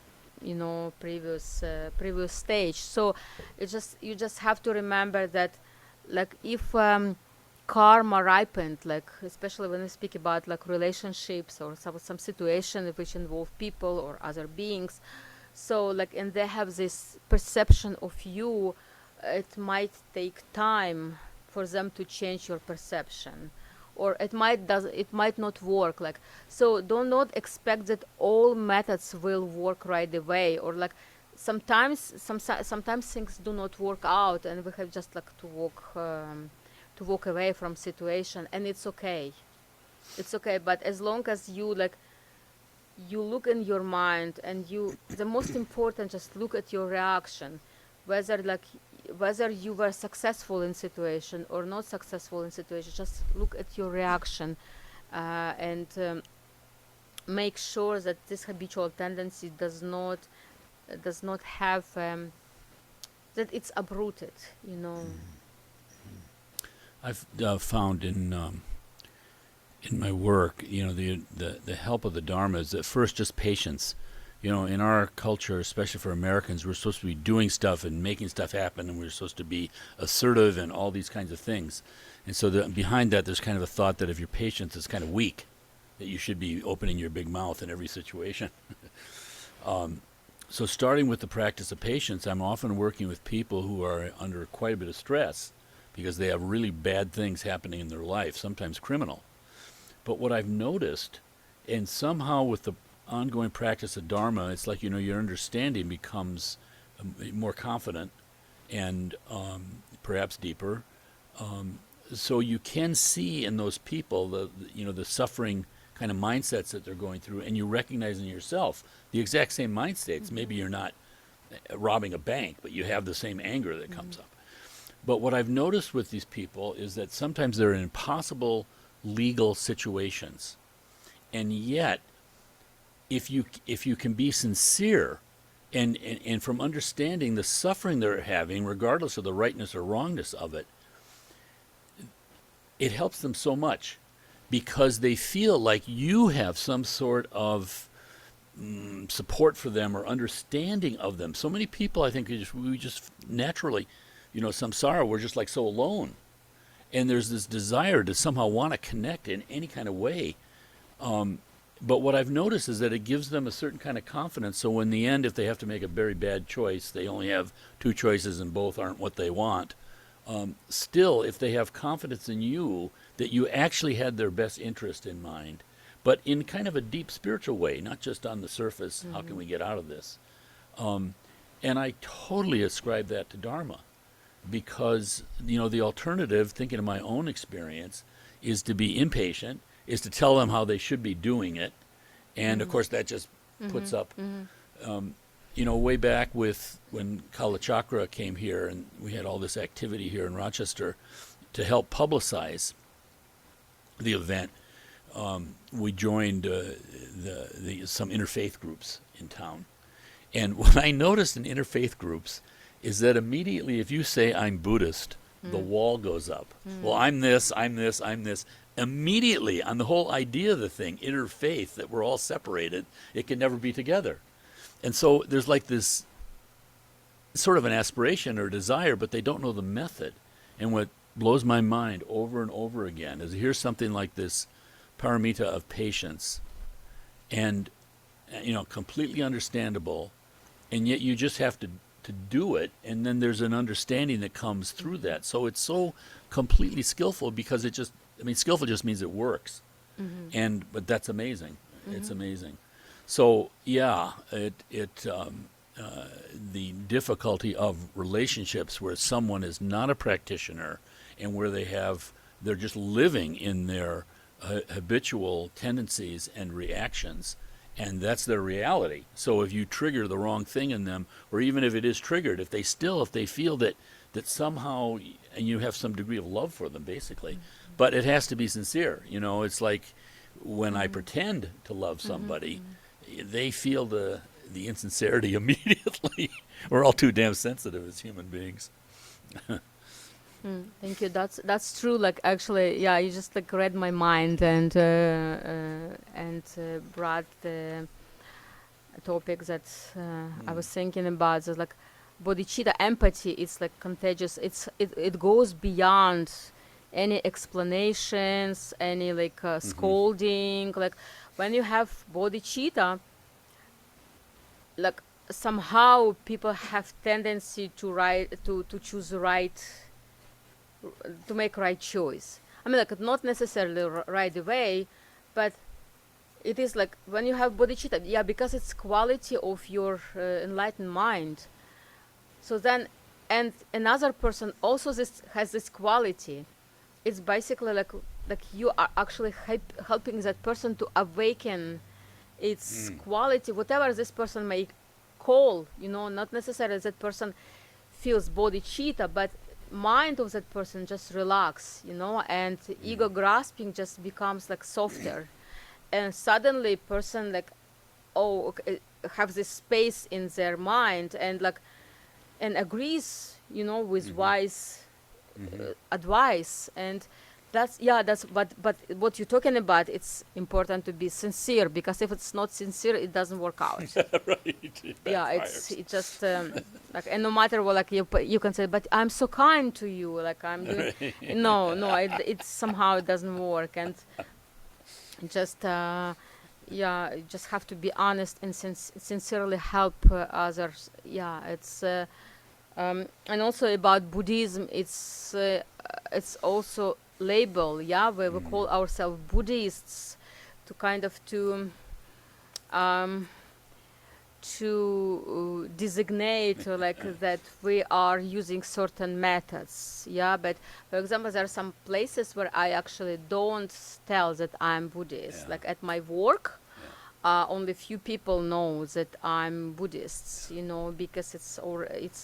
B: previous stage. So you just have to remember that, like, if karma ripened, like especially when we speak about like relationships or some situation which involve people or other beings, so like, and they have this perception of you, it might take time for them to change your perception, or it might not work. Like, so do not expect that all methods will work right away, or like sometimes things do not work out, and we have just like to walk away from situation, and it's okay. But as long as you look in your mind, and the most important, just look at your reaction, whether you were successful in situation or not successful in situation. Just look at your reaction, and make sure that this habitual tendency does not have that it's uprooted.
A: I've found in my work, the help of the Dharma is at first just patience. In our culture, especially for Americans, we're supposed to be doing stuff and making stuff happen, and we're supposed to be assertive and all these kinds of things. And so behind that, there's kind of a thought that if your patience is kind of weak, that you should be opening your big mouth in every situation. So starting with the practice of patience, I'm often working with people who are under quite a bit of stress because they have really bad things happening in their life, sometimes criminal. But what I've noticed, and somehow with the ongoing practice of Dharma, it's like, your understanding becomes more confident and perhaps deeper. So you can see in those people the suffering kind of mindsets that they're going through, and you recognize in yourself the exact same mind states. Maybe you're not robbing a bank, but you have the same anger that comes up. But what I've noticed with these people is that sometimes they're in impossible legal situations, and yet if you can be sincere and from understanding the suffering they're having, regardless of the rightness or wrongness of it, it helps them so much, because they feel like you have some sort of support for them or understanding of them. So many people, I think, we just naturally, samsara, we're just like so alone. And there's this desire to somehow want to connect in any kind of way. But what I've noticed is that it gives them a certain kind of confidence. So in the end, if they have to make a very bad choice, they only have two choices and both aren't what they want. Still, if they have confidence in you, that you actually had their best interest in mind, but in kind of a deep spiritual way, not just on the surface, how can we get out of this? And I totally ascribe that to Dharma, because, the alternative, thinking of my own experience, is to be impatient, is to tell them how they should be doing it. And of course that just puts up, way back with when Kalachakra came here and we had all this activity here in Rochester to help publicize the event. We joined some interfaith groups in town. And what I noticed in interfaith groups is that immediately if you say I'm Buddhist, the wall goes up. Well, I'm this. Immediately on the whole idea of the thing, interfaith, that we're all separated, it can never be together. And so there's like this sort of an aspiration or desire, but they don't know the method. And what blows my mind over and over again is here's something like this paramita of patience, and completely understandable, and yet you just have to do it, and then there's an understanding that comes through that. So it's so completely skillful, because skillful just means it works. But that's amazing. It's amazing. So the difficulty of relationships where someone is not a practitioner and where they're just living in their habitual tendencies and reactions, and that's their reality. So if you trigger the wrong thing in them, or even if it is triggered, if they feel that that somehow and you have some degree of love for them, basically. But it has to be sincere. You know, it's like when I pretend to love somebody, they feel the insincerity immediately. We're all too damn sensitive as human beings.
B: Thank you. That's true. Like actually, yeah, you just like read my mind and brought the topic that I was thinking about. So like bodhicitta empathy. It's like contagious. It goes beyond any explanations, any like scolding. Like when you have bodhicitta, like somehow people have tendency to choose right, to make right choice. I mean, like not necessarily right away, but it is like when you have bodhicitta, yeah, because it's quality of your enlightened mind. So then, and another person also has this quality. It's basically like you are actually helping that person to awaken its quality, whatever this person may call. You know, not necessarily that person feels bodhicitta, but mind of that person just relax, you know, and ego grasping just becomes like softer, and suddenly person like have this space in their mind and like and agrees, you know, with wise advice. And that's but what you're talking about, it's important to be sincere, because if it's not sincere, it doesn't work out.
A: Right.
B: Yeah, it's just like, and no matter what, like you can say, but I'm so kind to you, like I'm doing no, it somehow it doesn't work. And just you just have to be honest and sincerely help others. Yeah, it's and also about Buddhism, it's also label, yeah, where we call ourselves Buddhists to kind of to designate like that we are using certain methods, yeah. But for example, there are some places where I actually don't tell that I'm Buddhist. Like at my work, only few people know that I'm Buddhist, you know, because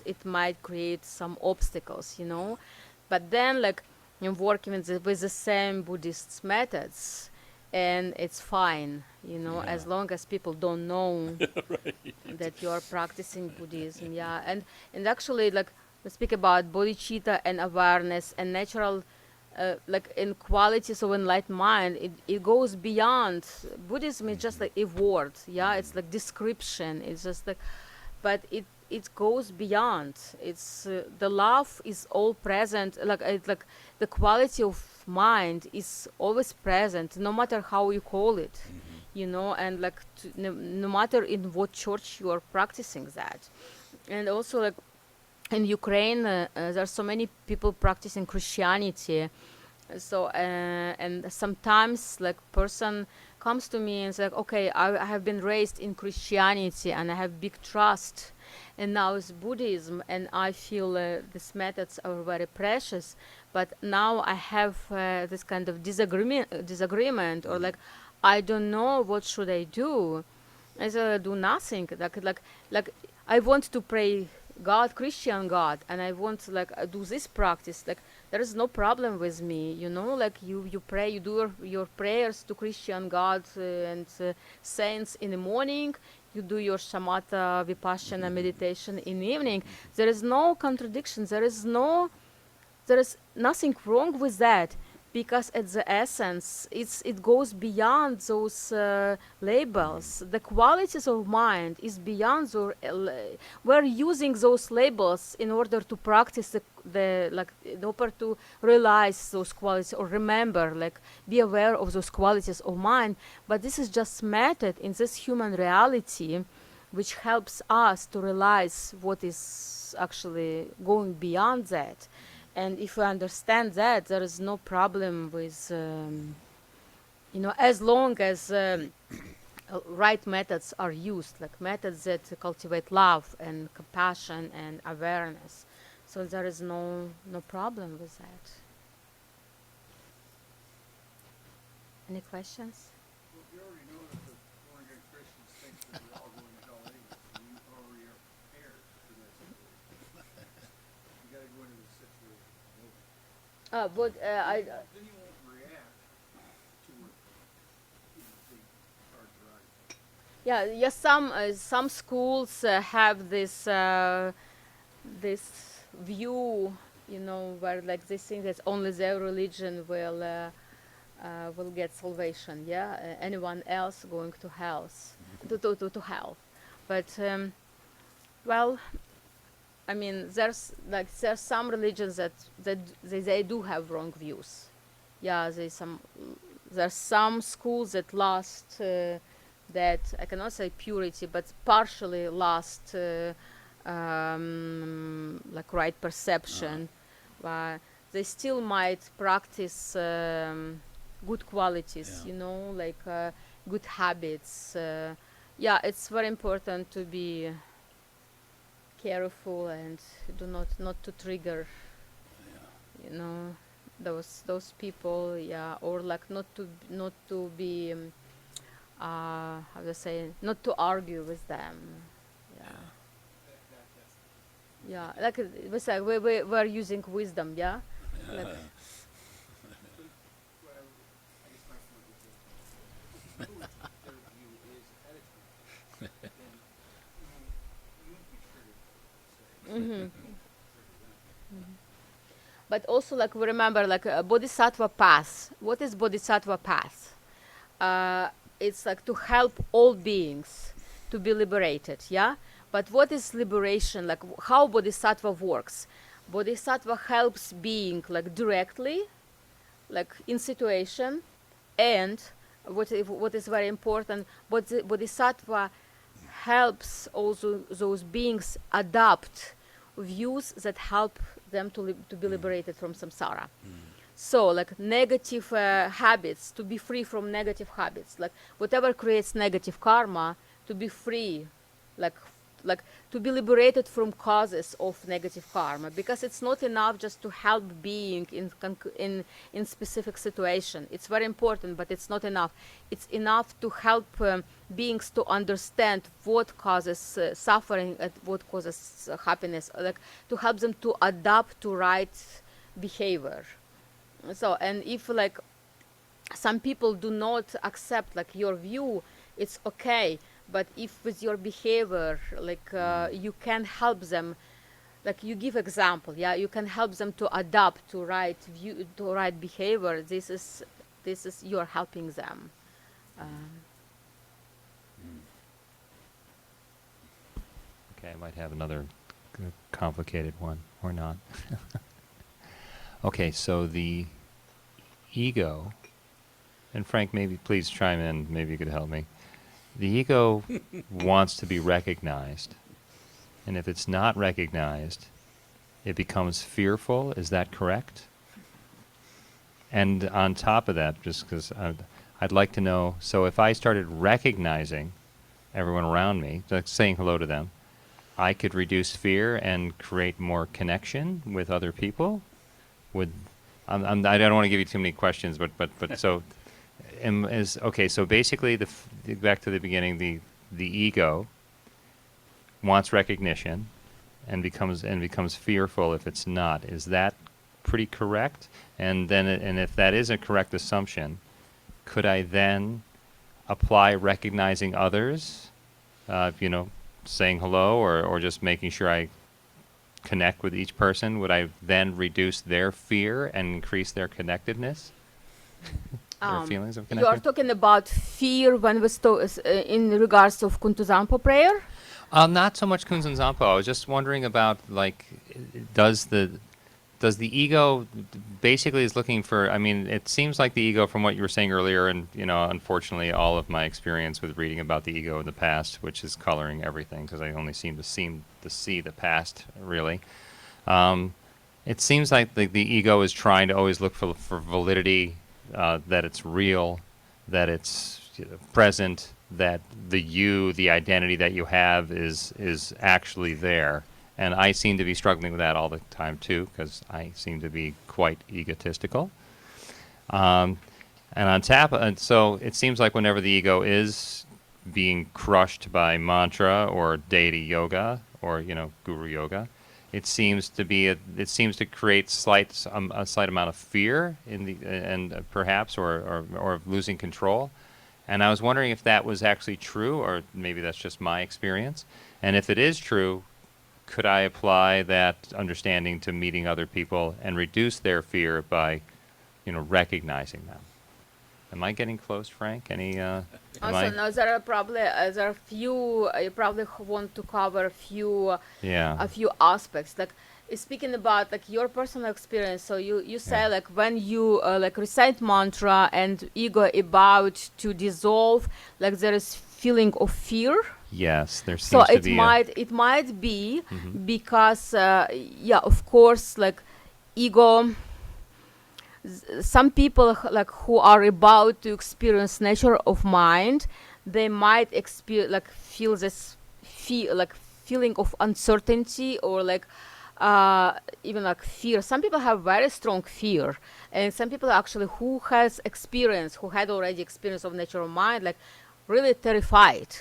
B: it might create some obstacles, you know. But then like I'm working with the same Buddhist methods, and it's fine, you know, as long as people don't know that you are practicing Buddhism. Yeah, and actually, like, we speak about bodhicitta and awareness and natural, like in qualities of enlightened mind. It goes beyond. Buddhism is just like a word. Yeah, it's like description. It's just like, but it goes beyond. It's the love is all present. Like like the quality of mind is always present, no matter how you call it, you know. And like no matter in what church you are practicing that. And also like in Ukraine, there are so many people practicing Christianity. So and sometimes like person comes to me and says, like, okay, I have been raised in Christianity and I have big trust, and now it's Buddhism, and I feel these methods are very precious, but now I have this kind of disagreement, or like I don't know what should I do. I said, I do nothing. Like I want to pray God, Christian God, and I want to like do this practice. Like there is no problem with me, you know. Like you pray, you do your prayers to Christian God and saints in the morning. You do your shamatha vipassana meditation in the evening. There is no contradiction. There is nothing wrong with that, because at the essence it goes beyond those labels. The qualities of mind is beyond we're using those labels in order to practice in order to realize those qualities, or remember, like be aware of those qualities of mind. But this is just method in this human reality which helps us to realize what is actually going beyond that. And if we understand that, there is no problem with, you know, as long as right methods are used, like methods that cultivate love and compassion and awareness. So there is no problem with that. Any questions?
F: Well, you already know that the born-again Christians think that we're all going to hell anyway, so you already are prepared for that situation. You got to go into the
B: But I.
F: Then you won't react to what they are derived.
B: Yeah, yes. Some schools have this view, where like they think that only their religion will get salvation. Yeah, anyone else going to hell, to hell. But well, I mean, there's some religions that they do have wrong views. Yeah, there's some schools that lost that I cannot say purity, but partially lost like right perception. They still might practice good qualities,
A: Yeah.
B: like good habits. Yeah, it's very important to be careful and do not to trigger, those people. Yeah, or like not to be how to say, not to argue with them. Yeah. Yeah, like it was like we're using wisdom. Yeah. Like,
F: What I guess my point is that if their view is ahead of time, then you won't be triggered. Say,
B: but also, like, we remember, like, a bodhisattva path. What is bodhisattva path? It's like to help all beings to be liberated. Yeah. But what is liberation? Like, how bodhisattva works? Bodhisattva helps being like directly, like in situation, and what is very important, bodhisattva helps also those beings adopt views that help them to be liberated from samsara. So, like, negative habits, to be free from negative habits, like whatever creates negative karma, to be free, like to be liberated from causes of negative karma, because it's not enough just to help being in specific situation. It's very important, but it's not enough. It's enough to help beings to understand what causes suffering and what causes happiness, like to help them to adapt to right behavior. So, and if like some people do not accept like your view, it's okay. But if with your behavior, like you can help them, like you give example, yeah, you can help them to adapt to right view, to right behavior. This is you're helping them.
E: Okay, I might have another complicated one, or not. Okay, so the ego, and Frank, maybe please chime in, maybe you could help me. The ego wants to be recognized, and if it's not recognized, it becomes fearful. Is that correct? And on top of that, just because I'd like to know, so if I started recognizing everyone around me, like saying hello to them, I could reduce fear and create more connection with other people? I don't want to give you too many questions, but so... okay, so basically, back to the beginning, the ego wants recognition and becomes fearful if it's not. Is that pretty correct? And then, and if that is a correct assumption, could I then apply recognizing others, saying hello, or just making sure I connect with each person? Would I then reduce their fear and increase their connectedness? Their feelings of
B: You
E: connection?
B: are talking about fear when we in regards of Kuntuzampo prayer?
E: Not so much Kunzan Zampo. I was just wondering about, like, does the ego basically is looking for, I mean, it seems like the ego, from what you were saying earlier, and, unfortunately all of my experience with reading about the ego in the past, which is coloring everything, because I only seem to see the past, really. It seems like the ego is trying to always look for validity, that it's real, that it's present, that the identity that you have is actually there. And I seem to be struggling with that all the time too, because I seem to be quite egotistical. And so it seems like whenever the ego is being crushed by mantra or deity yoga or, guru yoga, it seems to create a slight amount of fear in the and perhaps or of losing control. And I was wondering if that was actually true, or maybe that's just my experience. And if it is true, could I apply that understanding to meeting other people and reduce their fear by, recognizing them? Am I getting close, Frank?
B: Also, no, there are few. You probably want to cover a few aspects. Like speaking about like your personal experience. So you say like when you like recite mantra and ego about to dissolve, like there is feeling of fear.
E: Yes, there
B: So
E: seems to
B: it
E: be.
B: might be because of course, like ego. Some people like who are about to experience nature of mind, they might feel this feeling of uncertainty or like even like fear. Some people have very strong fear, and some people actually who had already experience of nature of mind, like really terrified.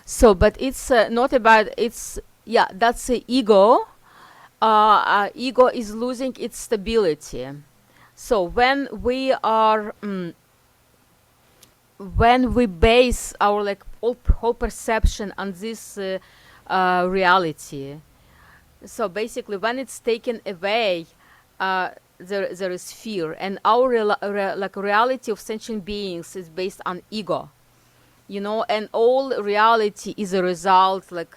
B: So, but it's not about that's the ego. Ego is losing its stability. So when we are, when we base our like whole perception on this reality, so basically when it's taken away, there is fear, and our reality of sentient beings is based on ego, and all reality is a result, like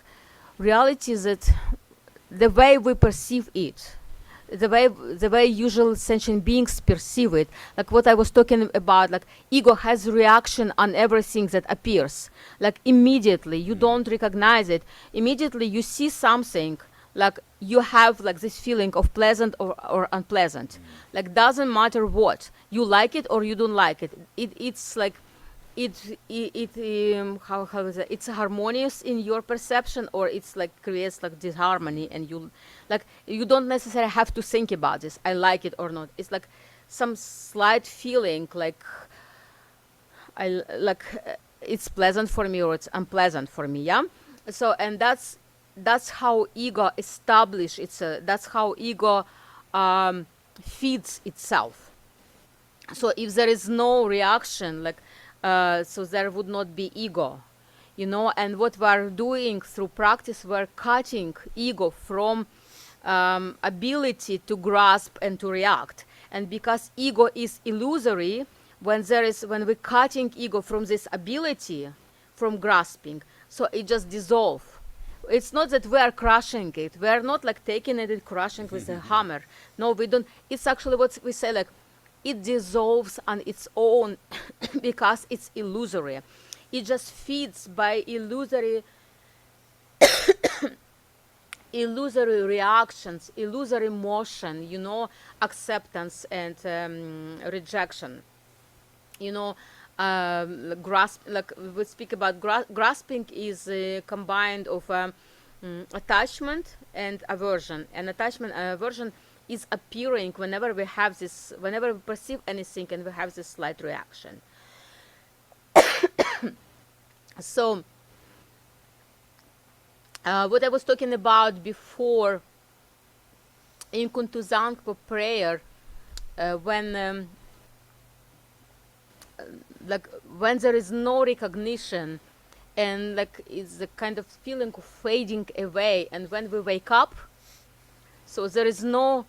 B: reality is that the way we perceive it. The way usual sentient beings perceive it, like what I was talking about, like ego has reaction on everything that appears, like immediately you don't recognize it, immediately you see something, like you have like this feeling of pleasant or unpleasant, like doesn't matter what you like it or you don't like it, it's like how is it? It's harmonious in your perception, or it's like creates like disharmony, and you don't necessarily have to think about this. I like it or not. It's like some slight feeling, like it's pleasant for me or it's unpleasant for me. Yeah. So and that's how ego establish its. That's how ego feeds itself. So if there is no reaction, like. So there would not be ego, and what we're doing through practice, we're cutting ego from ability to grasp and to react. And because ego is illusory, when we're cutting ego from this ability, from grasping, so it just dissolves. It's not that we are crushing it. We are not like taking it and crushing with a hammer. No, we don't. It's actually what we say, like, it dissolves on its own because it's illusory. It just feeds by illusory reactions, illusory motion, acceptance and rejection. Like we speak about grasping is combined of attachment and aversion. And attachment and aversion is appearing whenever we perceive anything and we have this slight reaction. So, what I was talking about before in Kuntuzangpa prayer, when there is no recognition, and like it's a kind of feeling of fading away, and when we wake up, so there is no,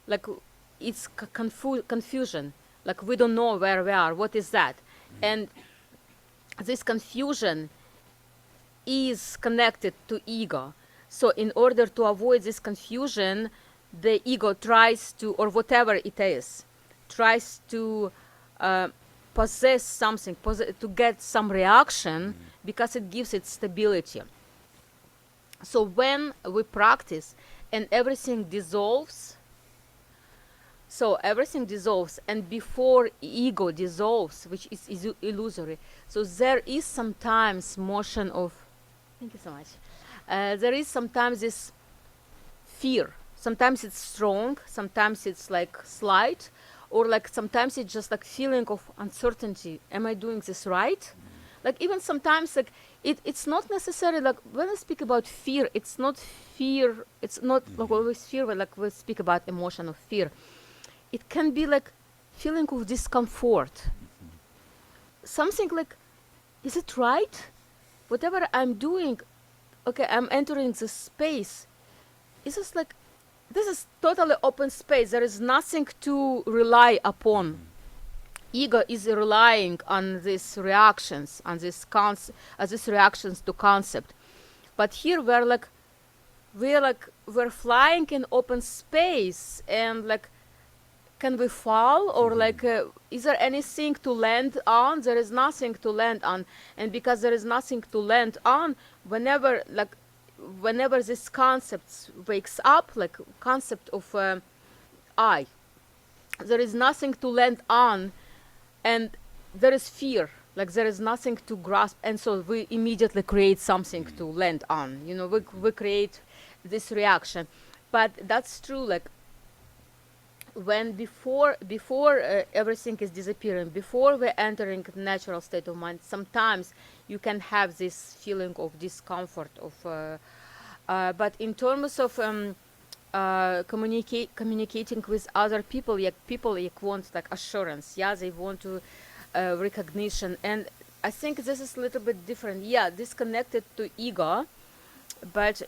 B: like, it's confusion, like we don't know where we are, what is that? And this confusion is connected to ego. So in order to avoid this confusion, the ego tries to, or whatever it is, tries to possess something, to get some reaction, because it gives it stability. So when we practice and everything dissolves, and before ego dissolves, which is illusory, so there is sometimes motion of, thank you so much, there is sometimes this fear. Sometimes it's strong, sometimes it's like slight, or like sometimes it's just like feeling of uncertainty. Am I doing this right? Like even sometimes like it's not necessarily like when we speak about fear, it's not fear, it's not like always fear, but like we speak about emotion of fear. It can be like feeling of discomfort. Something like, is it right? Whatever I'm doing, okay, I'm entering this space. It's just like, this is totally open space. There is nothing to rely upon. Ego is relying on these reactions, on these reactions to concept. But here we're flying in open space, and like, can we fall, or like, is there anything to land on? There is nothing to land on, and because there is nothing to land on, whenever this concept wakes up, like concept of I, there is nothing to land on, and there is fear, like there is nothing to grasp, and so we immediately create something to land on. You know, we create this reaction. But that's true, like when before everything is disappearing, before we're entering the natural state of mind, sometimes you can have this feeling of discomfort of but in terms of communicating with other people, people want like assurance, they want to recognition, and I think this is a little bit different, disconnected to ego, but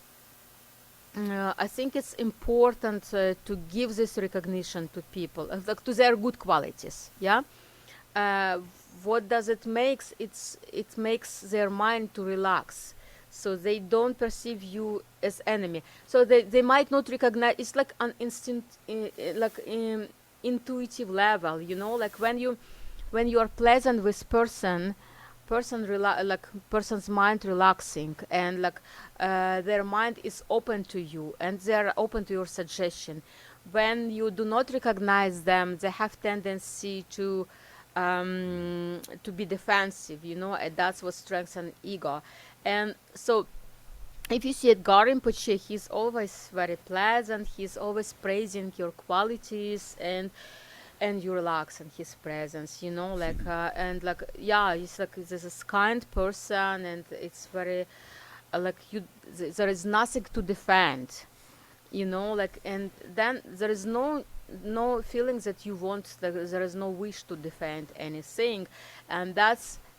B: I think it's important to give this recognition to people, like to their good qualities. What does it makes? It makes their mind to relax, so they don't perceive you as enemy. So they might not recognize. It's like an instinct, intuitive level. You know, like when you are pleasant with person's mind relaxing, and like their mind is open to you, and they're open to your suggestion. When you do not recognize them, they have tendency to be defensive, you know, and that's what strengthens ego. And so if you see at Rinpoche, he's always very pleasant, he's always praising your qualities, and you relax in his presence, you know, like and like he's like this kind person, and it's very there is nothing to defend, you know, like, and then there is no feeling that you want, there is no wish to defend anything, and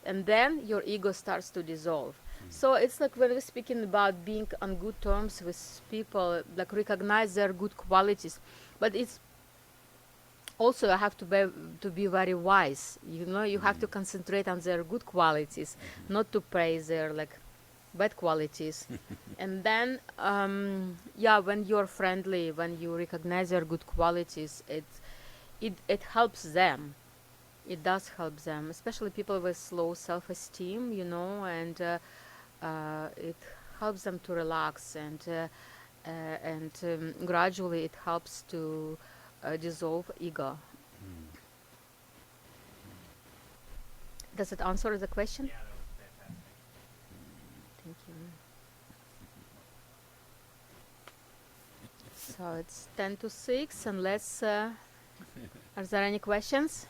B: then your ego starts to dissolve. So it's like when we're speaking about being on good terms with people, like recognize their good qualities, but it's also I have to be very wise, you know. You have to concentrate on their good qualities, not to praise their like bad qualities. And then when you're friendly, when you recognize their good qualities, it helps them. It does help them, especially people with low self-esteem, you know, and it helps them to relax, and gradually it helps to dissolve ego. Does it answer the question?
E: Yeah, that was fantastic.
B: Thank you. So it's 10 to 6, and let's are there any questions?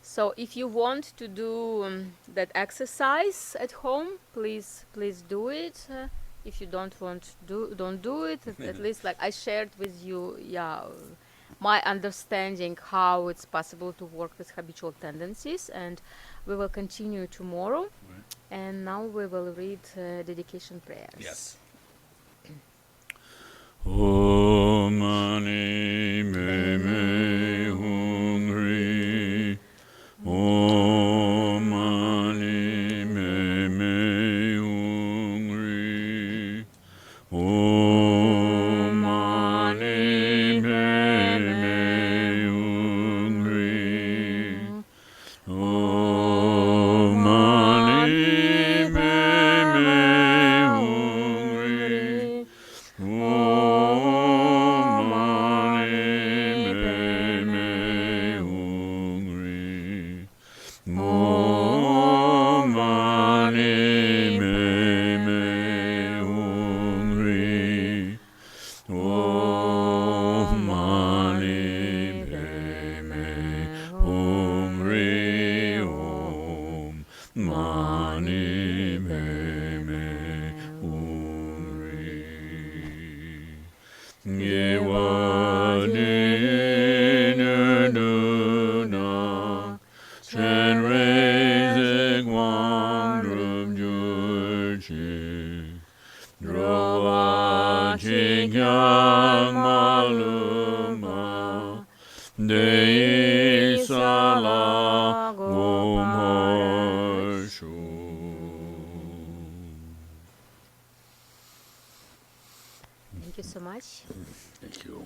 B: So if you want to do that exercise at home, please do it. If you don't want to don't do it. At least like I shared with you, my understanding how it's possible to work with habitual tendencies, and we will continue tomorrow.
A: Right.
B: And now we will read dedication prayers.
A: Yes. Om Mani Me Hung Ri. Om Mani Me Hung Ri. Om Mani Me Hung Ri. Om Mani Me Hung Ri. Om Mani shi Drova chikyang maluma Dei sala gomharshu.
B: Thank you so much.
A: Thank you.